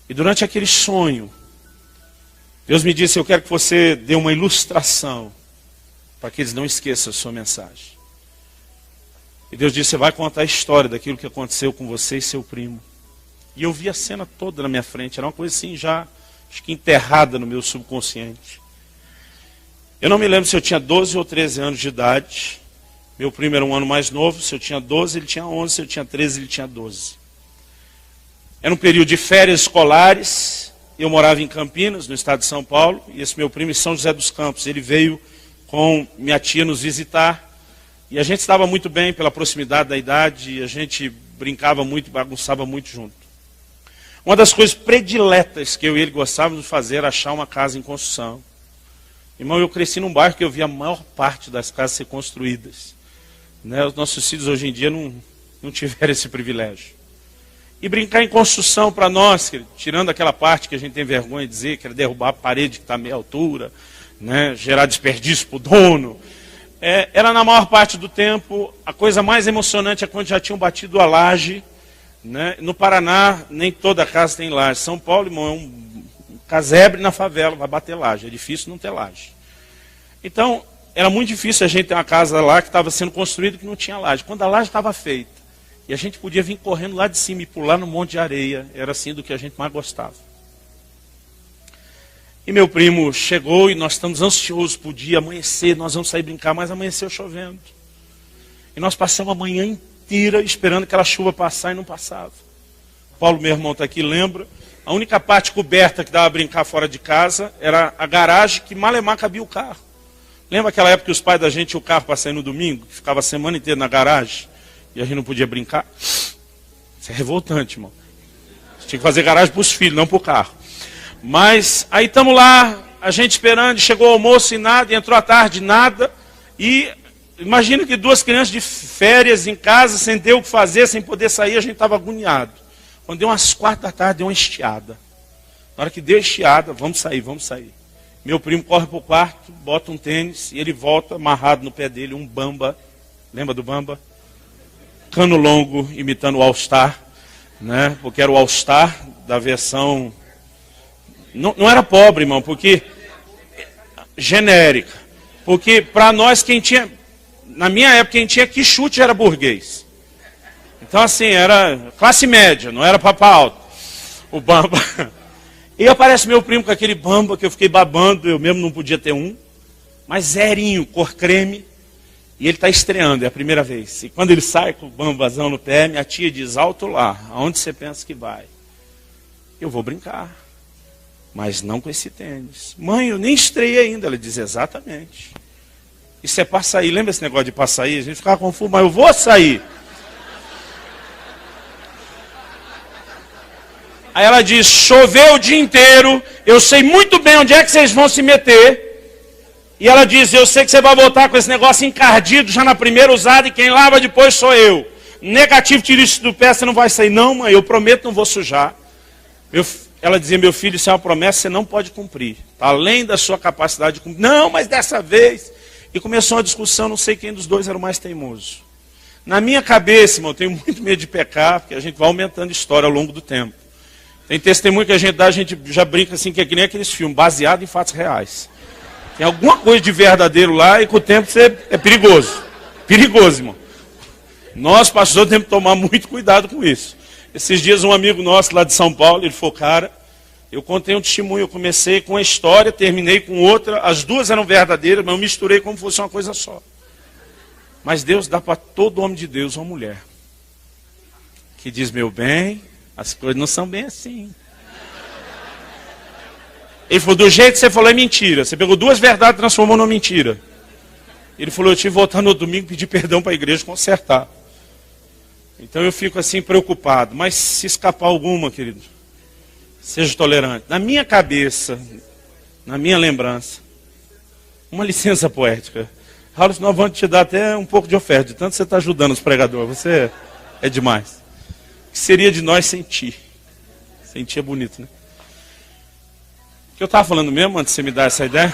E durante aquele sonho, Deus me disse, eu quero que você dê uma ilustração para que eles não esqueçam a sua mensagem. E Deus disse, você vai contar a história daquilo que aconteceu com você e seu primo. E eu vi a cena toda na minha frente, era uma coisa assim já acho que enterrada no meu subconsciente. Eu não me lembro se eu tinha 12 ou 13 anos de idade. Meu primo era um ano mais novo. Se eu tinha 12, ele tinha 11. Se eu tinha 13, ele tinha 12. Era um período de férias escolares. Eu morava em Campinas, no estado de São Paulo. E esse meu primo em São José dos Campos. Ele veio com minha tia nos visitar. E a gente estava muito bem pela proximidade da idade. E a gente brincava muito, bagunçava muito junto. Uma das coisas prediletas que eu e ele gostávamos de fazer era achar uma casa em construção. Irmão, eu cresci num bairro que eu vi a maior parte das casas ser construídas. Né? Os nossos filhos hoje em dia não tiveram esse privilégio. E brincar em construção para nós, tirando aquela parte que a gente tem vergonha de dizer, que era derrubar a parede que está a meia altura, né? Gerar desperdício para o dono. Era na maior parte do tempo, a coisa mais emocionante é quando já tinham batido a laje. Né? No Paraná, nem toda casa tem laje. São Paulo, irmão, é um casebre na favela, vai bater laje. É difícil não ter laje. Então, era muito difícil a gente ter uma casa lá que estava sendo construída que não tinha laje. Quando a laje estava feita, e a gente podia vir correndo lá de cima e pular no monte de areia, era assim do que a gente mais gostava. E meu primo chegou e nós estamos ansiosos por dia amanhecer, nós vamos sair brincar, mas amanheceu chovendo. E nós passamos a manhã inteira esperando aquela chuva passar e não passava. Paulo, meu irmão, está aqui, lembra? A única parte coberta que dava a brincar fora de casa era a garagem que malemar cabia o carro. Lembra aquela época que os pais da gente tinham o carro para sair no domingo, que ficava a semana inteira na garagem e a gente não podia brincar? Isso é revoltante, irmão. Você tinha que fazer garagem para os filhos, não para o carro. Mas aí estamos lá, a gente esperando, chegou o almoço e nada, e entrou a tarde nada, e imagina que 2 crianças de férias em casa, sem ter o que fazer, sem poder sair, a gente estava agoniado. Quando deu umas 4 da tarde, deu uma estiada. Na hora que deu a estiada, vamos sair, vamos sair. Meu primo corre para o quarto, bota um tênis, e ele volta amarrado no pé dele, um bamba. Lembra do bamba? Cano longo, imitando o All-Star, né? Porque era o All-Star da versão... Não era pobre, irmão, porque... genérica. Porque para nós, quem tinha... Na minha época, quem tinha que chute era burguês. Então, assim, era classe média, não era papo alto. O bamba. E aparece meu primo com aquele bamba que eu fiquei babando, eu mesmo não podia ter um. Mas zerinho, cor creme. E ele está estreando, é a primeira vez. E quando ele sai com o bambazão no pé, minha tia diz, alto lá, aonde você pensa que vai? Eu vou brincar. Mas não com esse tênis. Mãe, eu nem estreiei ainda. Ela diz, exatamente. Isso é para sair. Lembra esse negócio de para sair? A gente ficava confuso, mas eu vou sair. Aí ela diz, choveu o dia inteiro, eu sei muito bem onde é que vocês vão se meter. E ela diz, eu sei que você vai voltar com esse negócio encardido já na primeira usada e quem lava depois sou eu. Negativo, tira isso do pé, você não vai sair. Não, mãe, eu prometo, não vou sujar. Ela dizia, meu filho, isso é uma promessa, você não pode cumprir. Está além da sua capacidade de cumprir. Não, mas dessa vez... E começou uma discussão, não sei quem dos dois era o mais teimoso. Na minha cabeça, irmão, eu tenho muito medo de pecar, porque a gente vai aumentando história ao longo do tempo. Tem testemunho que a gente dá, a gente já brinca assim, que é que nem aqueles filmes, baseado em fatos reais. Tem alguma coisa de verdadeiro lá e com o tempo você é perigoso. Perigoso, irmão. Nós, pastores, temos que tomar muito cuidado com isso. Esses dias um amigo nosso lá de São Paulo, ele falou, cara, eu contei um testemunho, eu comecei com uma história, terminei com outra, as duas eram verdadeiras, mas eu misturei como se fosse uma coisa só. Mas Deus dá para todo homem de Deus uma mulher que diz, meu bem, as coisas não são bem assim. Ele falou, do jeito que você falou é mentira. Você pegou 2 verdades e transformou numa mentira. Ele falou, eu tive que voltar no domingo e pedir perdão para a igreja consertar. Então eu fico assim preocupado. Mas se escapar alguma, querido, seja tolerante. Na minha cabeça, na minha lembrança, uma licença poética. Raul, nós vamos te dar até um pouco de oferta, de tanto você está ajudando os pregadores. Você é demais. O que seria de nós sentir? Sentir é bonito, né? O que eu estava falando mesmo, antes de você me dar essa ideia?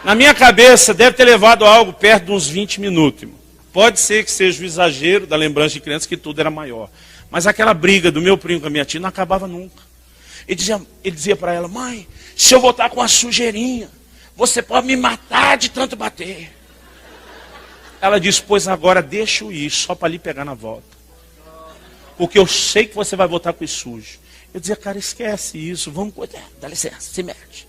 Na minha cabeça, deve ter levado algo perto de uns 20 minutos. Irmão. Pode ser que seja o exagero da lembrança de criança, que tudo era maior. Mas aquela briga do meu primo com a minha tia não acabava nunca. Ele dizia para ela, mãe, se eu voltar com uma sujeirinha, você pode me matar de tanto bater. Ela disse, pois agora deixa eu ir, só para lhe pegar na volta. Porque eu sei que você vai voltar com isso sujo. Eu dizia, cara, esquece isso, vamos cuidar, dá licença, se mete.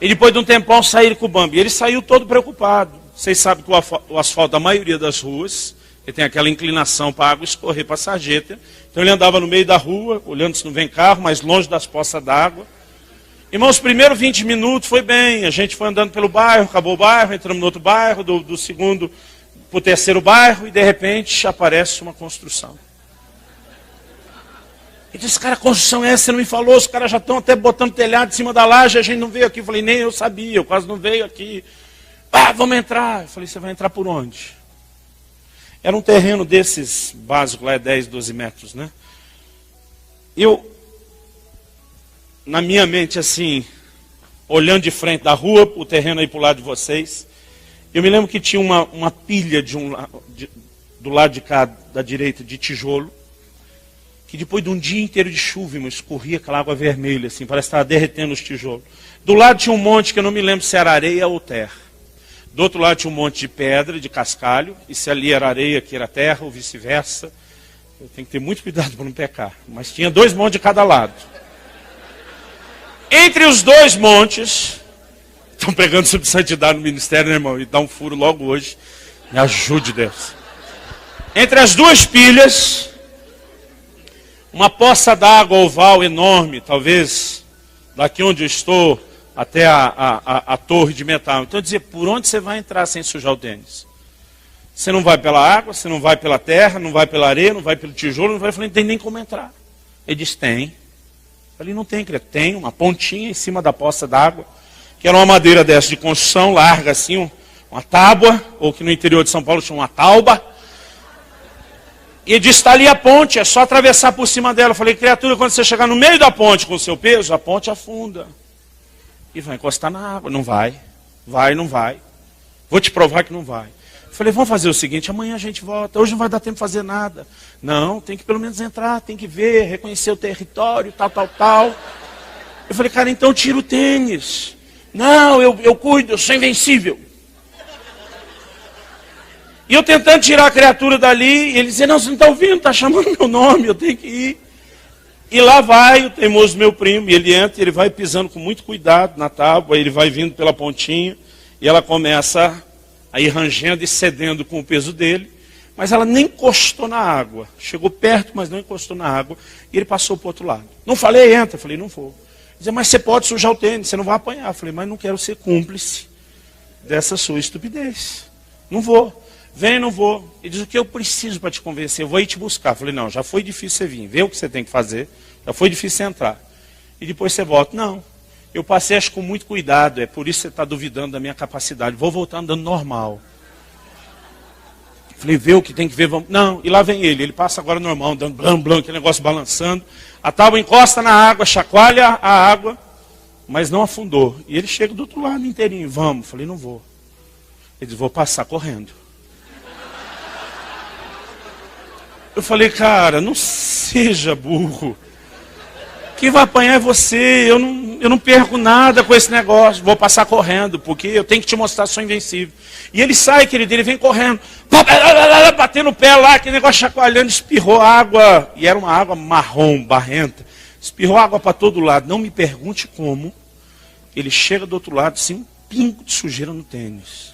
E depois de um tempão saíram com o Bambi. E ele saiu todo preocupado. Vocês sabem que o asfalto da maioria das ruas, ele tem aquela inclinação para a água escorrer para a sarjeta. Então ele andava no meio da rua, olhando se não vem carro, mas longe das poças d'água. Irmãos, os primeiros 20 minutos foi bem. A gente foi andando pelo bairro, acabou o bairro, entramos no outro bairro, do segundo para o terceiro bairro, e de repente aparece uma construção. Ele disse, cara, a construção é essa? Você não me falou, os caras já estão até botando telhado em cima da laje, a gente não veio aqui. Eu falei, nem eu sabia, eu quase não veio aqui. Ah, vamos entrar. Eu falei, você vai entrar por onde? Era um terreno desses básicos, lá é 10, 12 metros, né? Eu, na minha mente assim, olhando de frente da rua, o terreno aí para o lado de vocês, eu me lembro que tinha uma pilha do lado de cá, da direita, de tijolo, que depois de um dia inteiro de chuva, irmão, escorria aquela água vermelha, assim, parece que estava derretendo os tijolos. Do lado tinha um monte que eu não me lembro se era areia ou terra. Do outro lado tinha um monte de pedra, de cascalho, e se ali era areia, aqui era terra, ou vice-versa. Eu tenho que ter muito cuidado para não pecar. Mas tinha 2 montes de cada lado. Entre os 2 montes, estão pregando sobre santidade no ministério, né, irmão? E dá um furo logo hoje. Me ajude, Deus. Entre as 2 pilhas, uma poça d'água oval enorme, talvez daqui onde eu estou até a torre de metal. Então eu dizia, por onde você vai entrar sem sujar o tênis? Você não vai pela água, você não vai pela terra, não vai pela areia, não vai pelo tijolo, não vai. Eu falei, não tem nem como entrar. Ele disse, tem. Eu falei, não tem, querido. Tem uma pontinha em cima da poça d'água, que era uma madeira dessa de construção, larga assim, uma tábua, ou que no interior de São Paulo chama uma tauba. E ele disse, está ali a ponte, é só atravessar por cima dela. Eu falei, criatura, quando você chegar no meio da ponte com o seu peso, a ponte afunda. E vai encostar na água. Não vai. Não vai. Vou te provar que não vai. Eu falei, vamos fazer o seguinte, amanhã a gente volta. Hoje não vai dar tempo de fazer nada. Não, tem que pelo menos entrar, tem que ver, reconhecer o território, tal. Eu falei, cara, então tira o tênis. Não, eu cuido, eu sou invencível. E eu tentando tirar a criatura dali, e ele dizia, não, você não está ouvindo, está chamando meu nome, eu tenho que ir. E lá vai o teimoso meu primo, e ele entra, ele vai pisando com muito cuidado na tábua, ele vai vindo pela pontinha, e ela começa a ir rangendo e cedendo com o peso dele, mas ela nem encostou na água. Chegou perto, mas não encostou na água, e ele passou para o outro lado. Não falei, entra. Eu falei, não vou. Ele dizia, mas você pode sujar o tênis, você não vai apanhar. Eu falei, mas não quero ser cúmplice dessa sua estupidez. Não vou. Vem, não vou. Ele diz, o que eu preciso para te convencer? Eu vou ir te buscar. Eu falei, não, já foi difícil você vir. Vê o que você tem que fazer. Já foi difícil você entrar. E depois você volta. Não, eu passei acho com muito cuidado. É por isso que você está duvidando da minha capacidade. Vou voltar andando normal. Eu falei, vê o que tem que ver. Vamos... Não, e lá vem ele. Ele passa agora normal, andando blam, aquele negócio balançando. A tábua encosta na água, chacoalha a água, mas não afundou. E ele chega do outro lado inteirinho. Vamos. Eu falei, não vou. Ele diz, vou passar correndo. Eu falei, cara, não seja burro. Quem vai apanhar é você. Eu não perco nada com esse negócio. Vou passar correndo, porque eu tenho que te mostrar, sou invencível. E ele sai, querido, ele vem correndo. Batendo o pé lá, aquele negócio chacoalhando, espirrou água. E era uma água marrom, barrenta. Espirrou água para todo lado. Não me pergunte como. Ele chega do outro lado, sem um pingo de sujeira no tênis.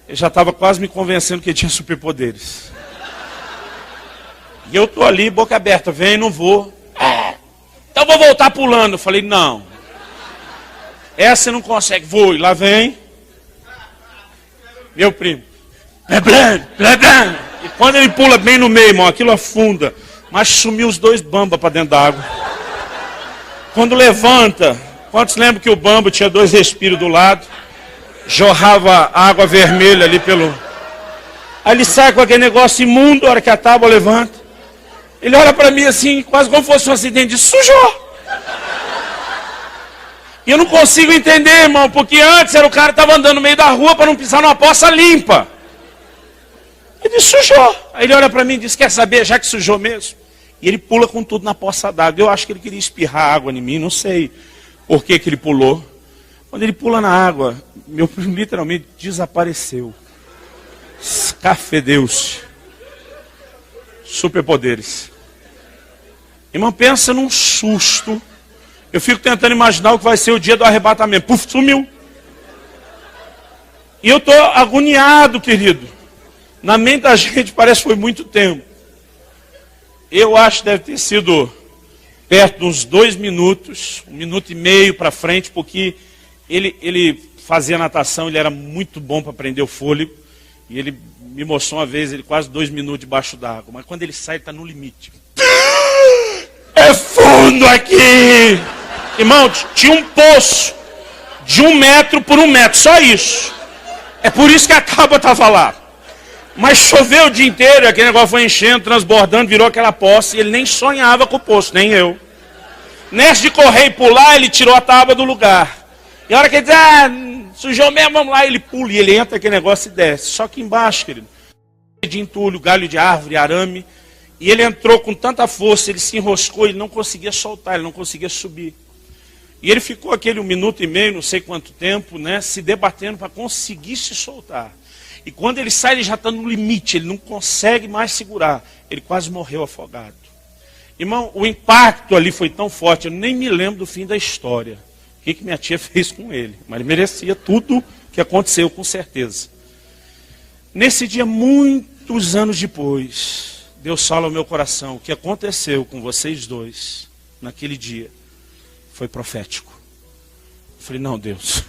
Ele já estava quase me convencendo que ele tinha superpoderes. E eu estou ali, boca aberta, vem, não vou. Então vou voltar pulando. Eu falei, não. Essa você não consegue. Vou, e lá vem. Meu primo. E quando ele pula bem no meio, irmão, aquilo afunda. Mas sumiu os 2 bambas para dentro da água. Quando levanta, quantos lembram que o bambo tinha 2 respiros do lado? Jorrava água vermelha ali pelo... Aí ele sai com aquele negócio imundo, a hora que a tábua levanta. Ele olha para mim assim, quase como fosse um acidente, diz, sujou. E eu não consigo entender, irmão, porque antes era o cara que estava andando no meio da rua para não pisar numa poça limpa. Ele diz, sujou. Aí ele olha para mim e diz, quer saber, já que sujou mesmo? E ele pula com tudo na poça d'água. Eu acho que ele queria espirrar água em mim, não sei por que ele pulou. Quando ele pula na água, meu primo literalmente desapareceu. Escafedeu-se. Superpoderes. Irmão, pensa num susto. Eu fico tentando imaginar o que vai ser o dia do arrebatamento. Puf, sumiu. E eu estou agoniado, querido. Na mente da gente parece que foi muito tempo. Eu acho que deve ter sido perto de uns 2 minutos, 1 minuto e meio para frente, porque ele fazia natação, ele era muito bom para prender o fôlego. E ele me mostrou uma vez, ele quase 2 minutos debaixo d'água. Mas quando ele sai, ele está no limite. É fundo aqui! Irmão, tinha um poço de 1 metro por 1 metro, só isso. É por isso que a tábua estava lá. Mas choveu o dia inteiro, aquele negócio foi enchendo, transbordando, virou aquela poça, e ele nem sonhava com o poço, nem eu. Nessa de correr e pular, ele tirou a tábua do lugar. E a hora que ele diz, sujou mesmo, vamos lá, ele pula, e ele entra aquele negócio e desce. Só que embaixo, querido, de entulho, galho de árvore, arame, e ele entrou com tanta força, ele se enroscou, ele não conseguia soltar, ele não conseguia subir. E ele ficou aquele 1 minuto e meio, não sei quanto tempo, né, se debatendo para conseguir se soltar. E quando ele sai, ele já está no limite, ele não consegue mais segurar. Ele quase morreu afogado. Irmão, o impacto ali foi tão forte, eu nem me lembro do fim da história. O que minha tia fez com ele. Mas ele merecia tudo que aconteceu, com certeza. Nesse dia, muitos anos depois, Deus fala ao meu coração, o que aconteceu com vocês dois, naquele dia, foi profético. Eu falei, não, Deus...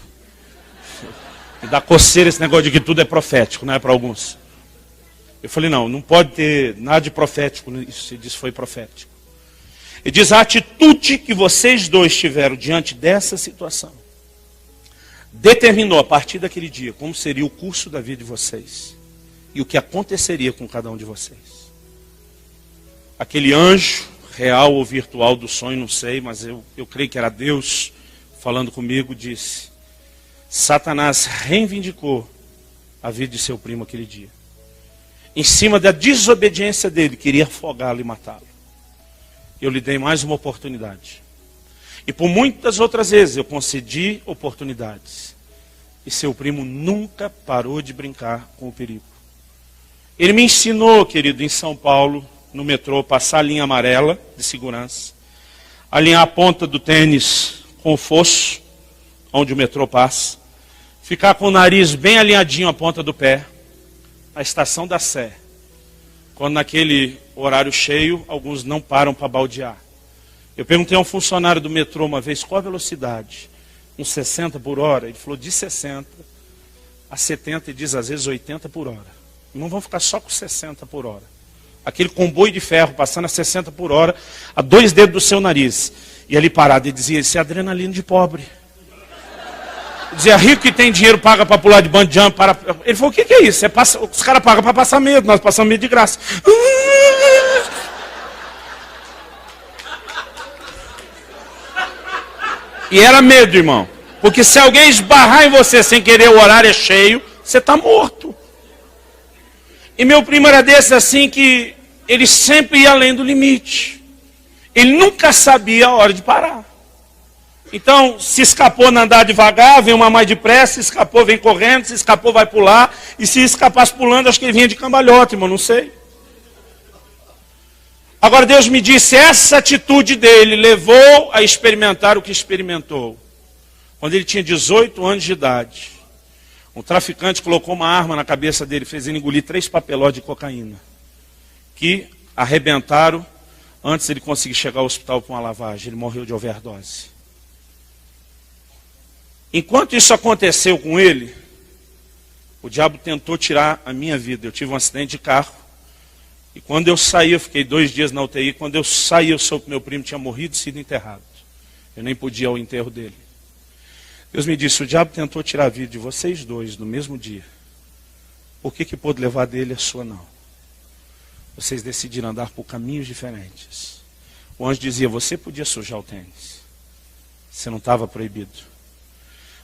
Me dá coceira esse negócio de que tudo é profético, não é para alguns. Eu falei, não pode ter nada de profético nisso. Ele disse, foi profético. Ele diz, a atitude que vocês dois tiveram diante dessa situação determinou a partir daquele dia como seria o curso da vida de vocês e o que aconteceria com cada um de vocês. Aquele anjo, real ou virtual do sonho, não sei, mas eu creio que era Deus falando comigo, disse, Satanás reivindicou a vida de seu primo aquele dia. Em cima da desobediência dele, queria afogá-lo e matá-lo. Eu lhe dei mais uma oportunidade. E por muitas outras vezes eu concedi oportunidades. E seu primo nunca parou de brincar com o perigo. Ele me ensinou, querido, em São Paulo, no metrô, passar a linha amarela de segurança, alinhar a ponta do tênis com o fosso, onde o metrô passa, ficar com o nariz bem alinhadinho à ponta do pé, na estação da Sé, quando naquele horário cheio, alguns não param para baldear. Eu perguntei a um funcionário do metrô uma vez, qual a velocidade? Uns 60 por hora? Ele falou, de 60 a 70, e diz às vezes 80 por hora. Não vão ficar só com 60 por hora. Aquele comboio de ferro passando a 60 por hora, a 2 dedos do seu nariz. E ali parado, ele dizia, isso é adrenalina de pobre. Dizia, rico que tem dinheiro paga para pular de bungee jump. Ele falou, o que é isso? Os caras pagam para passar medo, nós passamos medo de graça. E era medo, irmão. Porque se alguém esbarrar em você sem querer, o horário é cheio, você está morto. E meu primo era desse assim que ele sempre ia além do limite. Ele nunca sabia a hora de parar. Então, se escapou na andar devagar, vem uma mais depressa, se escapou, vem correndo, se escapou, vai pular. E se escapasse pulando, acho que ele vinha de cambalhota, irmão, não sei. Agora Deus me disse, essa atitude dele levou a experimentar o que experimentou. Quando ele tinha 18 anos de idade, um traficante colocou uma arma na cabeça dele, fez ele engolir 3 papelós de cocaína, que arrebentaram antes de ele conseguir chegar ao hospital com uma lavagem. Ele morreu de overdose. Enquanto isso aconteceu com ele, o diabo tentou tirar a minha vida. Eu tive um acidente de carro. E quando eu saí, eu fiquei 2 dias na UTI. Quando eu saí, eu soube que meu primo tinha morrido e sido enterrado. Eu nem podia ir ao enterro dele. Deus me disse, o diabo tentou tirar a vida de vocês dois no mesmo dia. Por que pôde levar dele a sua não? Vocês decidiram andar por caminhos diferentes. O anjo dizia, você podia sujar o tênis. Você não estava proibido.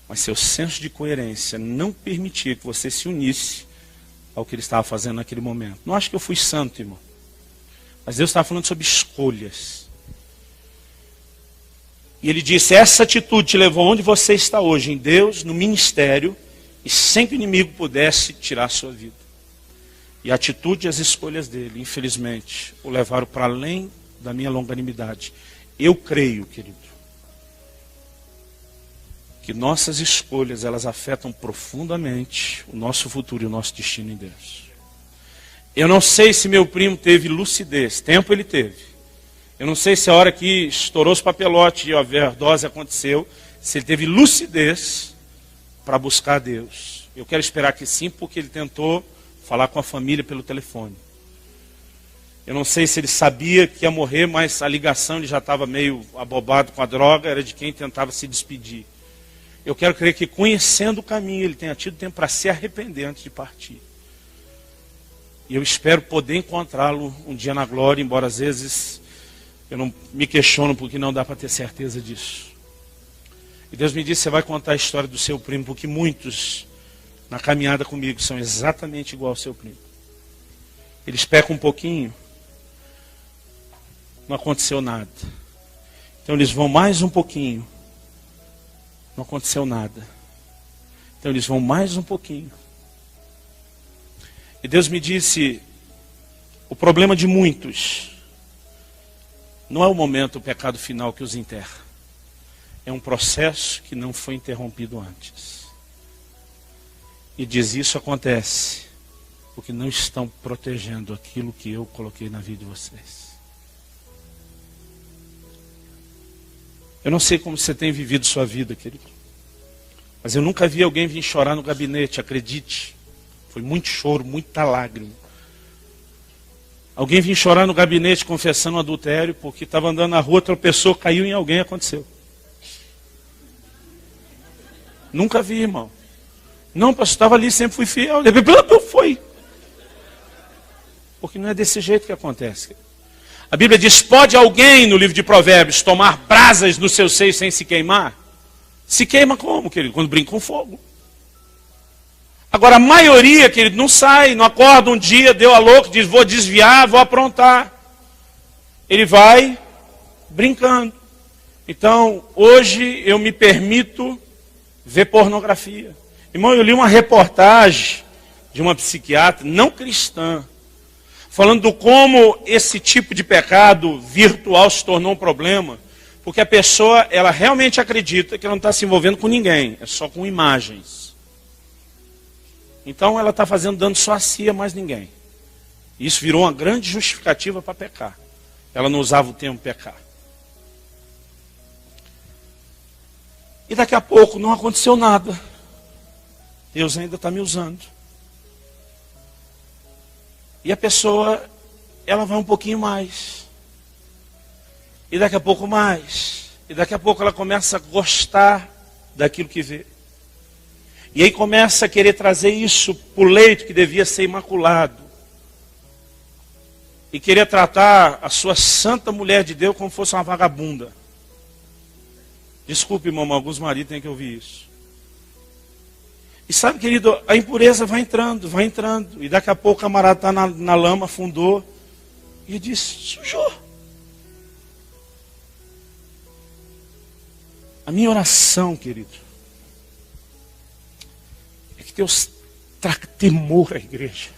Mas seu senso de coerência não permitia que você se unisse ao que ele estava fazendo naquele momento. Não acho que eu fui santo, irmão. Mas Deus estava falando sobre escolhas. E ele disse, essa atitude te levou onde você está hoje, em Deus, no ministério, e sem que o inimigo pudesse tirar a sua vida. E a atitude e as escolhas dele, infelizmente, o levaram para além da minha longanimidade. Eu creio, querido, que nossas escolhas, elas afetam profundamente o nosso futuro e o nosso destino em Deus. Eu não sei se meu primo teve lucidez, tempo ele teve. Eu não sei se a hora que estourou os papelotes e a overdose aconteceu, se ele teve lucidez para buscar Deus. Eu quero esperar que sim, porque ele tentou falar com a família pelo telefone. Eu não sei se ele sabia que ia morrer, mas a ligação ele já estava meio abobado com a droga, era de quem tentava se despedir. Eu quero crer que, conhecendo o caminho, ele tenha tido tempo para se arrepender antes de partir. E eu espero poder encontrá-lo um dia na glória, embora às vezes eu não me questiono porque não dá para ter certeza disso. E Deus me disse, você vai contar a história do seu primo, porque muitos na caminhada comigo são exatamente igual ao seu primo. Eles pecam um pouquinho, não aconteceu nada. Então eles vão mais um pouquinho, não aconteceu nada. Então eles vão mais um pouquinho. E Deus me disse, o problema de muitos não é o momento, o pecado final que os enterra. É um processo que não foi interrompido antes. E diz, isso acontece porque não estão protegendo aquilo que eu coloquei na vida de vocês. Eu não sei como você tem vivido sua vida, querido. Mas eu nunca vi alguém vir chorar no gabinete, acredite. Foi muito choro, muita lágrima. Alguém vir chorar no gabinete confessando um adultério, porque estava andando na rua, tropeçou, caiu em alguém e aconteceu. Nunca vi, irmão. Não, pastor, estava ali, sempre fui fiel. Foi. Porque não é desse jeito que acontece. A Bíblia diz, pode alguém, no livro de Provérbios, tomar brasas no seu seio sem se queimar? Se queima como, querido? Quando brinca com fogo. Agora, a maioria, querido, não sai, não acorda um dia, deu a louco, diz, vou desviar, vou aprontar. Ele vai brincando. Então, hoje eu me permito ver pornografia. Irmão, eu li uma reportagem de uma psiquiatra, não cristã, falando do como esse tipo de pecado virtual se tornou um problema, porque a pessoa, ela realmente acredita que ela não está se envolvendo com ninguém, é só com imagens. Então ela está fazendo dano só a si, a mais ninguém. Isso virou uma grande justificativa para pecar. Ela não usava o termo pecar. E daqui a pouco não aconteceu nada. Deus ainda está me usando. E a pessoa, ela vai um pouquinho mais. E daqui a pouco mais. E daqui a pouco ela começa a gostar daquilo que vê. E aí começa a querer trazer isso para o leito que devia ser imaculado. E querer tratar a sua santa mulher de Deus como fosse uma vagabunda. Desculpe, irmão, alguns maridos têm que ouvir isso. E sabe, querido, a impureza vai entrando, vai entrando. E daqui a pouco o camarada está na lama, afundou. E ele diz, sujou. A minha oração, querido, é que Deus traga temor à igreja.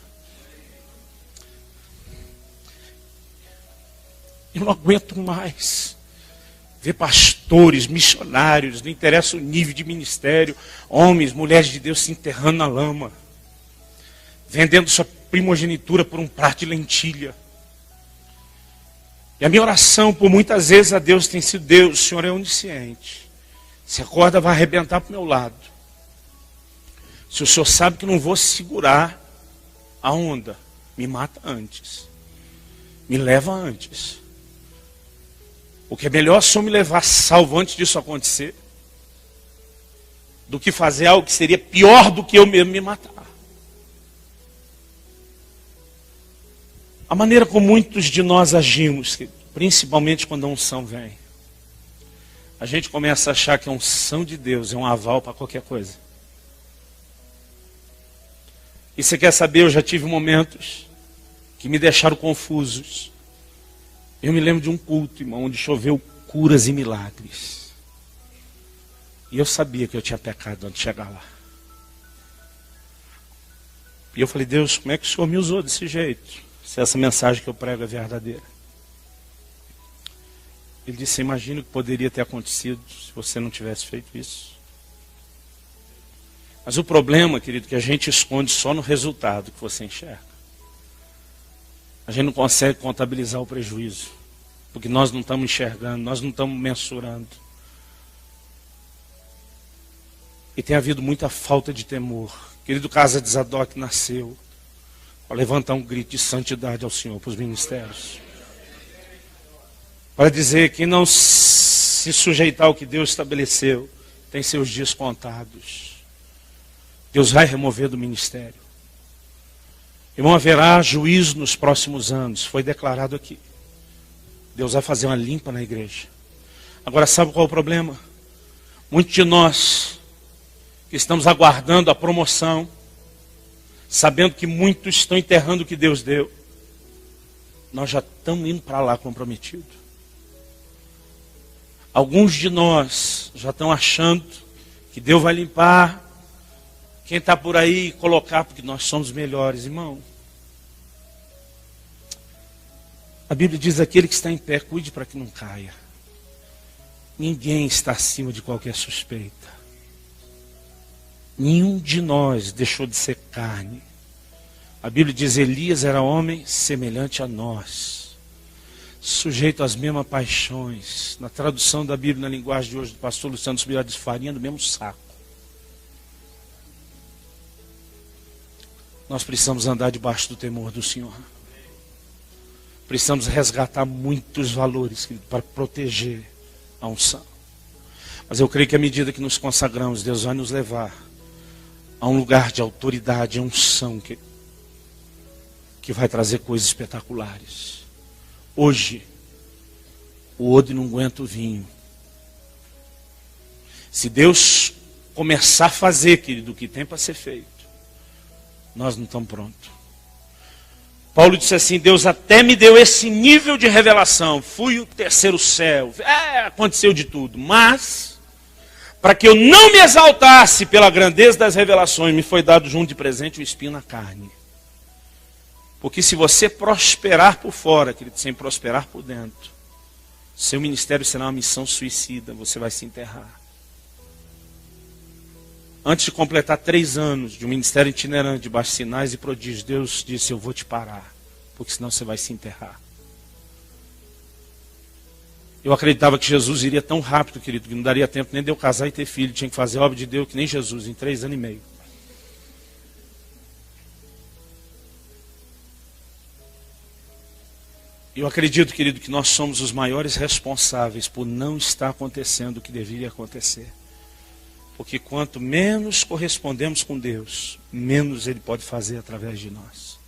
Eu não aguento mais ver pastores, missionários, não interessa o nível de ministério, homens, mulheres de Deus se enterrando na lama, vendendo sua primogenitura por um prato de lentilha. E a minha oração por muitas vezes a Deus tem sido, Deus, o Senhor é onisciente. Se a corda vai arrebentar para o meu lado, se o Senhor sabe que não vou segurar a onda, me mata antes, me leva antes. Porque é melhor o Senhor me levar salvo antes disso acontecer, do que fazer algo que seria pior do que eu mesmo me matar. A maneira como muitos de nós agimos, principalmente quando a unção vem, a gente começa a achar que a unção de Deus é um aval para qualquer coisa. E você quer saber, eu já tive momentos que me deixaram confusos. Eu me lembro de um culto, irmão, onde choveu curas e milagres. E eu sabia que eu tinha pecado antes de chegar lá. E eu falei, Deus, como é que o Senhor me usou desse jeito? Se essa mensagem que eu prego é verdadeira. Ele disse, você imagina o que poderia ter acontecido se você não tivesse feito isso? Mas o problema, querido, é que a gente esconde só no resultado que você enxerga. A gente não consegue contabilizar o prejuízo, porque nós não estamos enxergando, nós não estamos mensurando. E tem havido muita falta de temor. Querido, Casa de Zadok nasceu para levantar um grito de santidade ao Senhor, para os ministérios. Para dizer que não se sujeitar ao que Deus estabeleceu, tem seus dias contados. Deus vai remover do ministério. Irmão, haverá juízo nos próximos anos, foi declarado aqui. Deus vai fazer uma limpa na igreja. Agora, sabe qual é o problema? Muitos de nós que estamos aguardando a promoção, sabendo que muitos estão enterrando o que Deus deu, nós já estamos indo para lá comprometidos. Alguns de nós já estão achando que Deus vai limpar quem está por aí e colocar, porque nós somos melhores, irmão. A Bíblia diz, aquele que está em pé, cuide para que não caia. Ninguém está acima de qualquer suspeita. Nenhum de nós deixou de ser carne. A Bíblia diz, Elias era homem semelhante a nós, sujeito às mesmas paixões. Na tradução da Bíblia, na linguagem de hoje do pastor Luciano Subirá, diz farinha do mesmo saco. Nós precisamos andar debaixo do temor do Senhor. Precisamos resgatar muitos valores, querido, para proteger a unção. Mas eu creio que à medida que nos consagramos, Deus vai nos levar a um lugar de autoridade, a unção que vai trazer coisas espetaculares. Hoje, o odre não aguenta o vinho. Se Deus começar a fazer, querido, o que tem para ser feito, nós não estamos prontos. Paulo disse assim, Deus até me deu esse nível de revelação, fui o terceiro céu, aconteceu de tudo, mas para que eu não me exaltasse pela grandeza das revelações, me foi dado junto de presente um espinho na carne. Porque se você prosperar por fora, querido, sem prosperar por dentro, seu ministério será uma missão suicida, você vai se enterrar. Antes de completar 3 anos de um ministério itinerante, debaixo de sinais e prodígios, Deus disse, eu vou te parar, porque senão você vai se enterrar. Eu acreditava que Jesus iria tão rápido, querido, que não daria tempo nem de eu casar e ter filho. Tinha que fazer a obra de Deus que nem Jesus, em 3 anos e meio. Eu acredito, querido, que nós somos os maiores responsáveis por não estar acontecendo o que deveria acontecer. Porque quanto menos correspondemos com Deus, menos Ele pode fazer através de nós.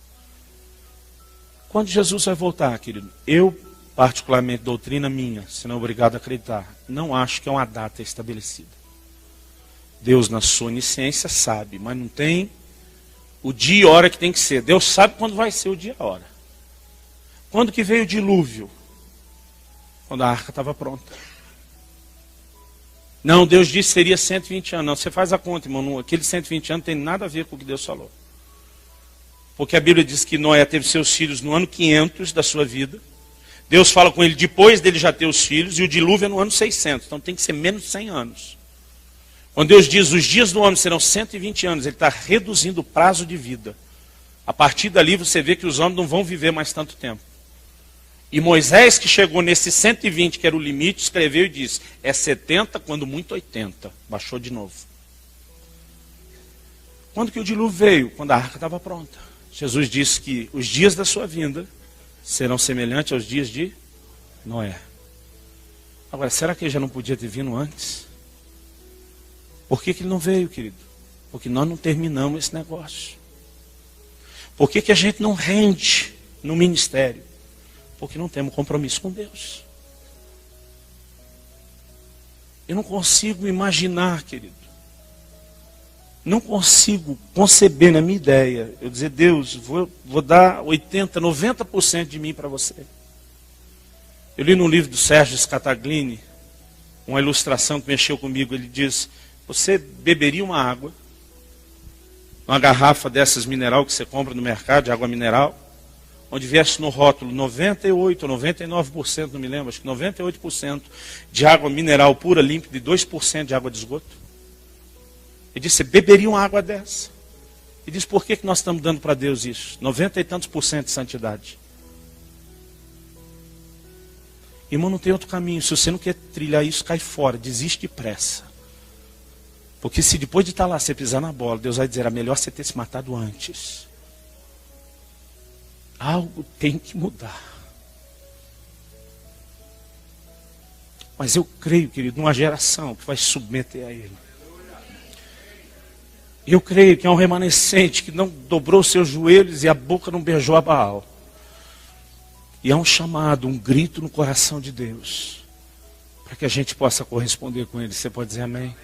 Quando Jesus vai voltar, querido, eu, particularmente, doutrina minha, se não obrigado a acreditar, não acho que é uma data estabelecida. Deus, na sua onisciência, sabe, mas não tem o dia e hora que tem que ser. Deus sabe quando vai ser o dia e a hora. Quando que veio o dilúvio? Quando a arca estava pronta. Não, Deus disse que seria 120 anos. Não, você faz a conta, irmão. Aqueles 120 anos não tem nada a ver com o que Deus falou. Porque a Bíblia diz que Noé teve seus filhos no ano 500 da sua vida. Deus fala com ele depois dele já ter os filhos. E o dilúvio é no ano 600. Então tem que ser menos de 100 anos. Quando Deus diz os dias do homem serão 120 anos, Ele está reduzindo o prazo de vida. A partir dali você vê que os homens não vão viver mais tanto tempo. E Moisés, que chegou nesse 120, que era o limite, escreveu e disse, é 70, quando muito 80. Baixou de novo. Quando que o dilúvio veio? Quando a arca estava pronta. Jesus disse que os dias da sua vinda serão semelhantes aos dias de Noé. Agora, será que ele já não podia ter vindo antes? Por que ele não veio, querido? Porque nós não terminamos esse negócio. Por que a gente não rende no ministério? Porque não temos compromisso com Deus. Eu não consigo imaginar, querido. Não consigo conceber na minha ideia. Eu dizer, Deus, vou dar 80%, 90% de mim para você. Eu li no livro do Sérgio Scataglini, uma ilustração que mexeu comigo. Ele diz, você beberia uma água, uma garrafa dessas mineral que você compra no mercado, de água mineral, onde viesse no rótulo 98% ou 99%, não me lembro, acho que 98% de água mineral pura, límpida e 2% de água de esgoto? Ele disse, você beberia uma água dessa? Ele disse, por que nós estamos dando para Deus isso? 90 e tantos por cento de santidade. Irmão, não tem outro caminho. Se você não quer trilhar isso, cai fora, desiste depressa. Porque se depois de estar lá, você pisar na bola, Deus vai dizer, era melhor você ter se matado antes. Algo tem que mudar. Mas eu creio, querido, numa geração que vai se submeter a Ele. Eu creio que é um remanescente que não dobrou seus joelhos e a boca não beijou a Baal. E é um chamado, um grito no coração de Deus, para que a gente possa corresponder com Ele. Você pode dizer amém?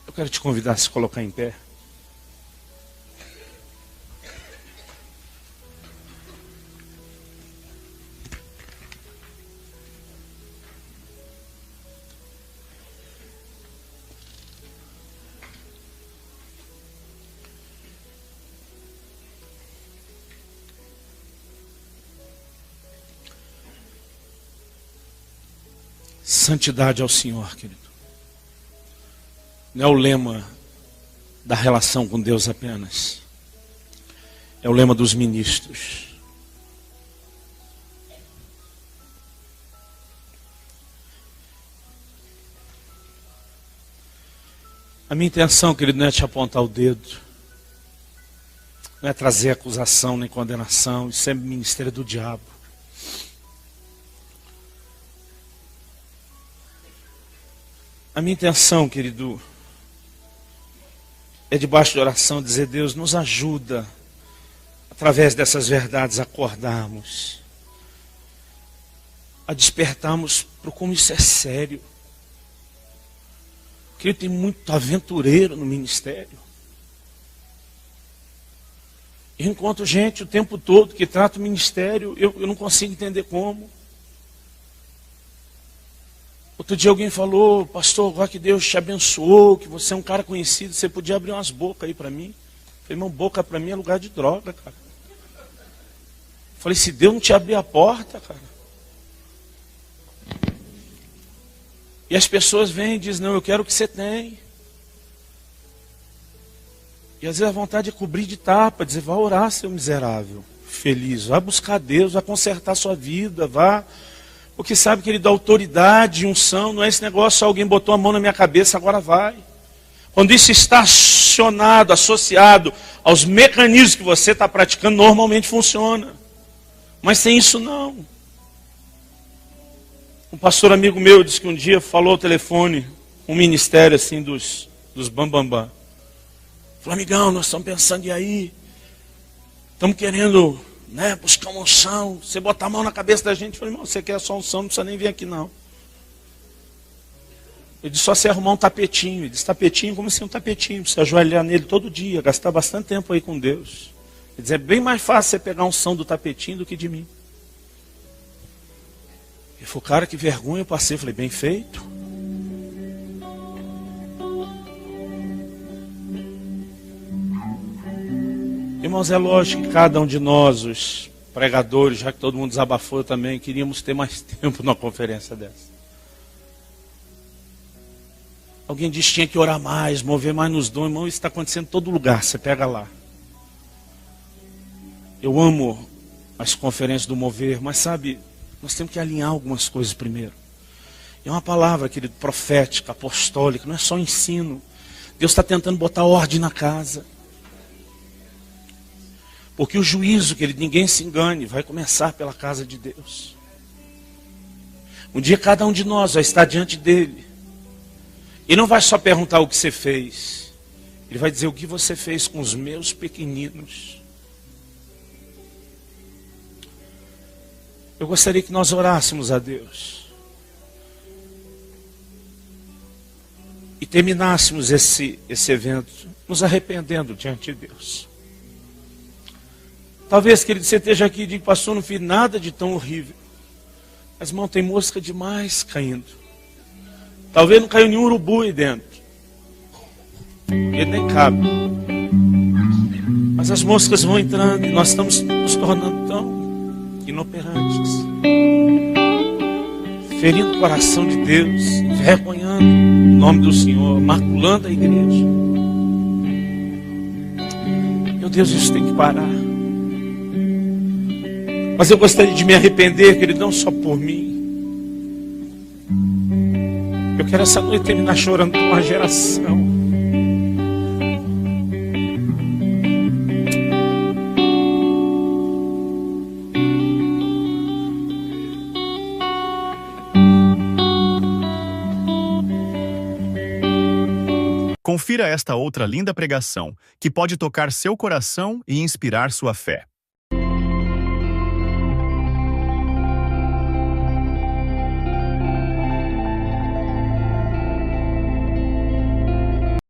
Eu quero te convidar a se colocar em pé. Santidade ao Senhor, querido. Não é o lema da relação com Deus apenas. É o lema dos ministros. A minha intenção, querido, não é te apontar o dedo. Não é trazer acusação nem condenação. Isso é ministério do diabo. A minha intenção, querido, é debaixo de oração dizer, Deus, nos ajuda, através dessas verdades, a acordarmos, a despertarmos para como isso é sério. Querido, tem muito aventureiro no ministério. Eu encontro gente o tempo todo que trata o ministério, eu não consigo entender como. Outro dia alguém falou, pastor, agora que Deus te abençoou, que você é um cara conhecido, você podia abrir umas bocas aí para mim. Eu falei, irmão, boca para mim é lugar de droga, cara. Eu falei, se Deus não te abrir a porta, cara. E as pessoas vêm e dizem, não, eu quero o que você tem. E às vezes a vontade é cobrir de tapa, dizer, vá orar, seu miserável, feliz, vá buscar Deus, vá consertar sua vida, vá... Porque sabe que ele dá autoridade, unção, não é esse negócio, alguém botou a mão na minha cabeça, agora vai. Quando isso está acionado, associado aos mecanismos que você está praticando, normalmente funciona. Mas sem isso não. Um pastor amigo meu disse que um dia falou ao telefone, um ministério assim dos bambambam. Falou, amigão, nós estamos pensando em aí, estamos querendo... buscar uma unção, você botar a mão na cabeça da gente, eu falei, irmão, você quer só unção, não precisa nem vir aqui não. Ele disse, só você arrumar um tapetinho. Ele disse, tapetinho, como assim um tapetinho? Você ajoelhar nele todo dia, gastar bastante tempo aí com Deus. Ele disse, é bem mais fácil você pegar a unção do tapetinho do que de mim. Ele falou, cara, que vergonha eu passei. Eu falei, bem feito. Irmãos, é lógico que cada um de nós, os pregadores, já que todo mundo desabafou também, queríamos ter mais tempo numa conferência dessa. Alguém disse que tinha que orar mais, mover mais nos dons. Irmão, isso está acontecendo em todo lugar, você pega lá. Eu amo as conferências do mover, mas sabe, nós temos que alinhar algumas coisas primeiro. É uma palavra, querido, profética, apostólica, não é só ensino. Deus está tentando botar ordem na casa. Porque o juízo, querido, ninguém se engane, vai começar pela casa de Deus. Um dia cada um de nós vai estar diante dele. Ele não vai só perguntar o que você fez. Ele vai dizer o que você fez com os meus pequeninos. Eu gostaria que nós orássemos a Deus. E terminássemos esse evento nos arrependendo diante de Deus. Talvez, querido, você esteja aqui e diga, pastor, não fiz nada de tão horrível. Mas, irmão, tem mosca demais caindo. Talvez não caiu nenhum urubu aí dentro. Ele nem cabe. Mas as moscas vão entrando e nós estamos nos tornando tão inoperantes, ferindo o coração de Deus, envergonhando o nome do Senhor, maculando a igreja. Meu Deus, isso tem que parar. Mas eu gostaria de me arrepender, querido, não só por mim. Eu quero essa noite terminar chorando por uma geração. Confira esta outra linda pregação, que pode tocar seu coração e inspirar sua fé.